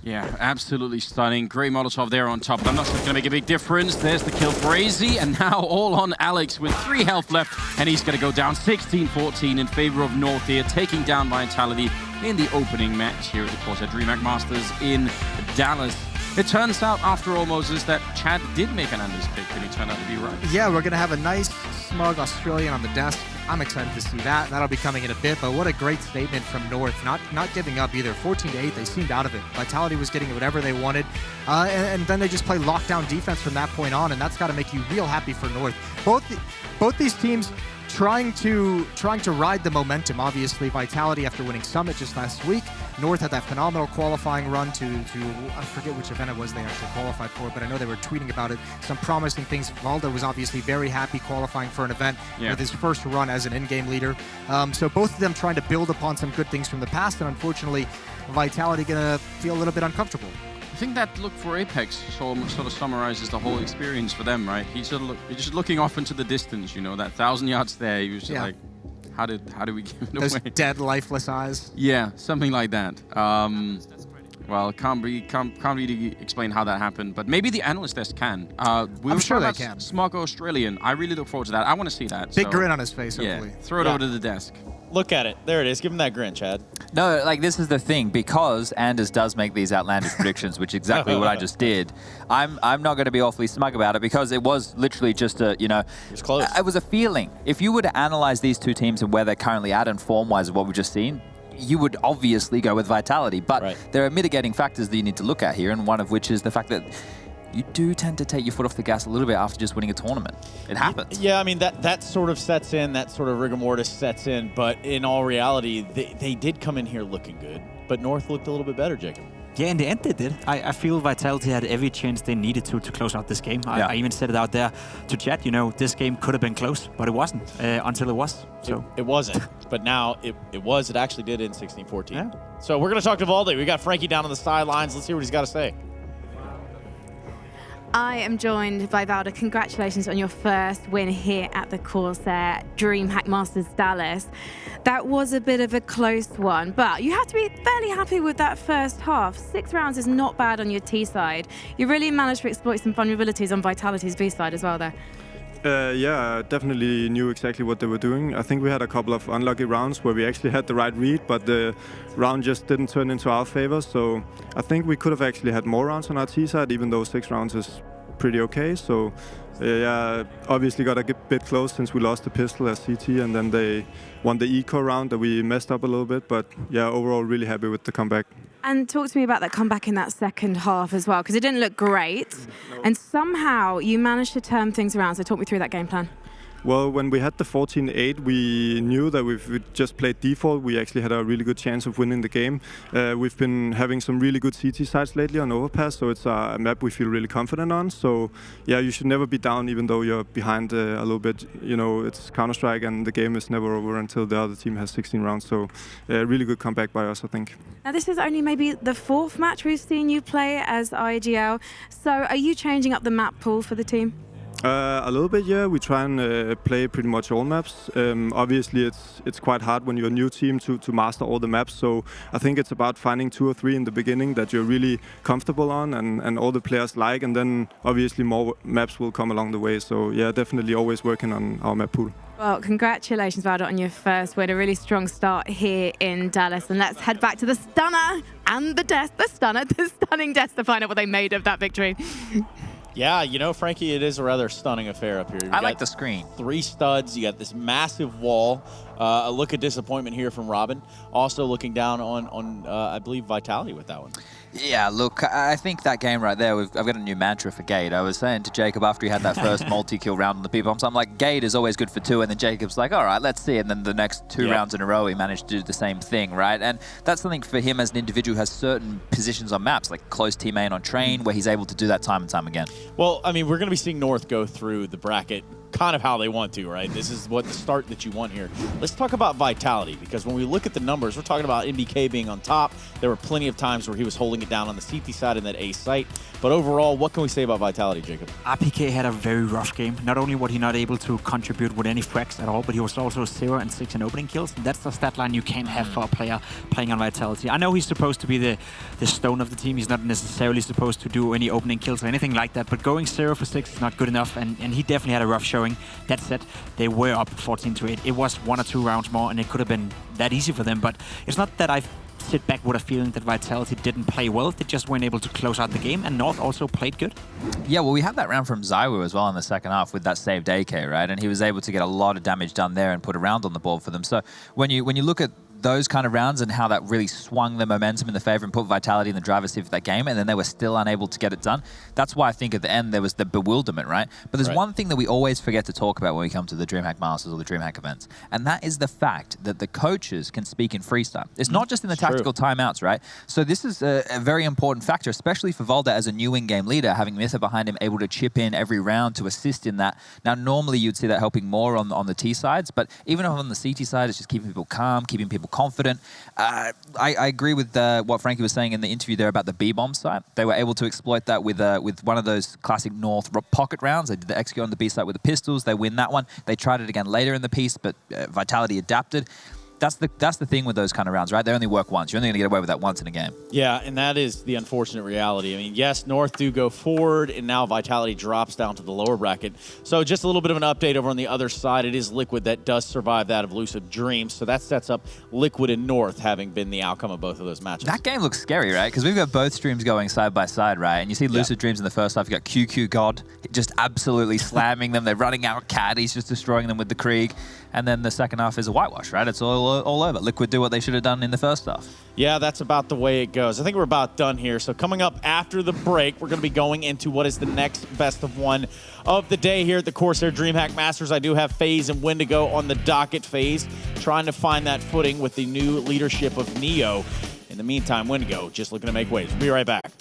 Yeah, absolutely stunning. Great Molotov there on top, but I'm not sure it's going to make a big difference. There's the kill for AZ, and now all on Alex with 3 health left, and he's going to go down 16-14 in favor of North here, taking down Vitality in the opening match here at the CORSAIR DreamHack Masters in Dallas. It turns out, after all, Moses, that Chad did make an Anders pick, and he turned out to be right. Yeah, we're going to have a nice, smug Australian on the desk. I'm excited to see that. That'll be coming in a bit, but what a great statement from North. Not giving up either. 14-8, they seemed out of it. Vitality was getting whatever they wanted, and then they just play lockdown defense from that point on, and that's got to make you real happy for North. Both these teams trying to ride the momentum. Obviously, Vitality after winning Summit just last week. North had that phenomenal qualifying run to I forget which event it was they actually qualified for, but I know they were tweeting about it. Some promising things. Valda was obviously very happy qualifying for an event with his first run as an in-game leader. So both of them trying to build upon some good things from the past, and unfortunately, Vitality gonna feel a little bit uncomfortable. I think that look for Apex sort of summarizes the whole experience for them, right? He's just looking off into the distance, you know, that 1,000 yards there. He was just like, how do we give it Those away? dead, lifeless eyes. Yeah, something like that. Well, can't really explain how that happened, but maybe the analyst desk can. I'm sure they can. Smug Australian. I really look forward to that. I want to see that. Big grin on his face, yeah, hopefully. throw it over to the desk. Look at it. There it is. Give him that grin, Chad. No, like this is the thing, because Anders does make these outlandish predictions, which is exactly what I just did. I'm not going to be awfully smug about it, because it was literally just a, you know, It was close. It was a feeling. If you were to analyze these two teams and where they're currently at and form-wise of what we've just seen, you would obviously go with Vitality. But there are mitigating factors that you need to look at here, and one of which is the fact that you do tend to take your foot off the gas a little bit after just winning a tournament. It happens. Yeah, I mean, that sort of sets in, that sort of rigor mortis sets in, but in all reality, they did come in here looking good, but North looked a little bit better, Jacob. Yeah, in the end they did. I feel Vitality had every chance they needed to close out this game. I even said it out there to chat, you know, this game could have been close, but it wasn't until it was. So It wasn't, but now it was. It actually did in 16-14. Yeah. So we're going to talk to Valde. We got Frankie down on the sidelines. Let's hear what he's got to say. I am joined by Valda. Congratulations on your first win here at the CORSAIR DreamHack Masters Dallas. That was a bit of a close one, but you have to be fairly happy with that first half. 6 rounds is not bad on your T side. You really managed to exploit some vulnerabilities on Vitality's B side as well there. Yeah, I definitely knew exactly what they were doing. I think we had a couple of unlucky rounds where we actually had the right read, but the round just didn't turn into our favor. So I think we could have actually had more rounds on our T side, even though 6 rounds is pretty okay. So yeah, obviously got a bit close since we lost the pistol as CT, and then they won the eco round that we messed up a little bit. But yeah, overall really happy with the comeback. And talk to me about that comeback in that second half as well, because it didn't look great. No. And somehow you managed to turn things around. So talk me through that game plan. Well, when we had the 14-8, we knew that if we just played default, we actually had a really good chance of winning the game. We've been having some really good CT sides lately on Overpass, so it's a map we feel really confident on. So yeah, you should never be down even though you're behind a little bit. You know, it's Counter-Strike and the game is never over until the other team has 16 rounds. So really good comeback by us, I think. Now this is only maybe the 4th match we've seen you play as IGL. So are you changing up the map pool for the team? A little bit, yeah. We try and play pretty much all maps. Obviously, it's quite hard when you're a new team to master all the maps. So I think it's about finding 2 or 3 in the beginning that you're really comfortable on and all the players like. And then obviously more maps will come along the way. So yeah, definitely always working on our map pool. Well, congratulations, Valda, on your first win. A really strong start here in Dallas. And let's head back to the stunner and the desk. The stunning desk to find out what they made of that victory. Yeah, you know, Frankie, it is a rather stunning affair up here. I like the screen. 3 studs. You got this massive wall. A look of disappointment here from Robin. Also looking down on I believe, Vitality with that one. Yeah, look, I think that game right there, I've got a new mantra for Gade. I was saying to Jacob after he had that first multi-kill round on the people, so I'm like, Gade is always good for 2, and then Jacob's like, all right, let's see. And then the next 2 rounds in a row, he managed to do the same thing, right? And that's something for him as an individual who has certain positions on maps, like close teammate on train, where he's able to do that time and time again. Well, I mean, we're going to be seeing North go through the bracket kind of how they want to, right? This is what the start that you want here. Let's talk about Vitality, because when we look at the numbers, we're talking about MBK being on top. There were plenty of times where he was holding it down on the CT side in that A site. But overall, what can we say about Vitality, Jacob? RPK had a very rough game. Not only was he not able to contribute with any frags at all, but he was also 0 and 6 in opening kills. That's the stat line you can't have for a player playing on Vitality. I know he's supposed to be the stone of the team. He's not necessarily supposed to do any opening kills or anything like that, but going 0 for 6 is not good enough, and he definitely had a rough showing. That said, they were up 14-8. It was 1 or 2 rounds more, and it could have been that easy for them, but it's not that I sit back with a feeling that Vitality didn't play well. They just weren't able to close out the game, and North also played good. Yeah, well, we had that round from Zywu as well in the second half with that saved AK, right? And he was able to get a lot of damage done there and put a round on the board for them. So when you look at those kind of rounds and how that really swung the momentum in the favor and put Vitality in the driver's seat for that game, and then they were still unable to get it done. That's why I think at the end there was the bewilderment, right? But there's one thing that we always forget to talk about when we come to the DreamHack Masters or the DreamHack events, and that is the fact that the coaches can speak in freestyle. It's not just in the tactical timeouts, right? So this is a very important factor, especially for Volda as a new in-game leader, having Mytha behind him, able to chip in every round to assist in that. Now, normally you'd see that helping more on the T sides, but even on the CT side, it's just keeping people calm, keeping people confident. I agree with what Frankie was saying in the interview there about the B-bomb site. They were able to exploit that with one of those classic North pocket rounds. They did the execute on the B site with the pistols. They win that one. They tried it again later in the piece, but Vitality adapted. That's the thing with those kind of rounds, right? They only work once. You're only going to get away with that once in a game. Yeah, and that is the unfortunate reality. I mean, yes, North do go forward, and now Vitality drops down to the lower bracket. So just a little bit of an update over on the other side. It is Liquid that does survive that of Lucid Dreams. So that sets up Liquid and North having been the outcome of both of those matches. That game looks scary, right? Because we've got both streams going side by side, right? And you see Lucid Dreams in the first half. You've got QQ God just absolutely slamming them. They're running out Cat. He's just destroying them with the Krieg. And then the second half is a whitewash, right? It's all over. Liquid do what they should have done in the first half. Yeah, that's about the way it goes. I think we're about done here. So coming up after the break, we're going to be going into what is the next best of one of the day here at the CORSAIR DreamHack Masters. I do have FaZe and Wendigo on the docket. FaZe trying to find that footing with the new leadership of Neo. In the meantime, Wendigo just looking to make waves. We'll be right back.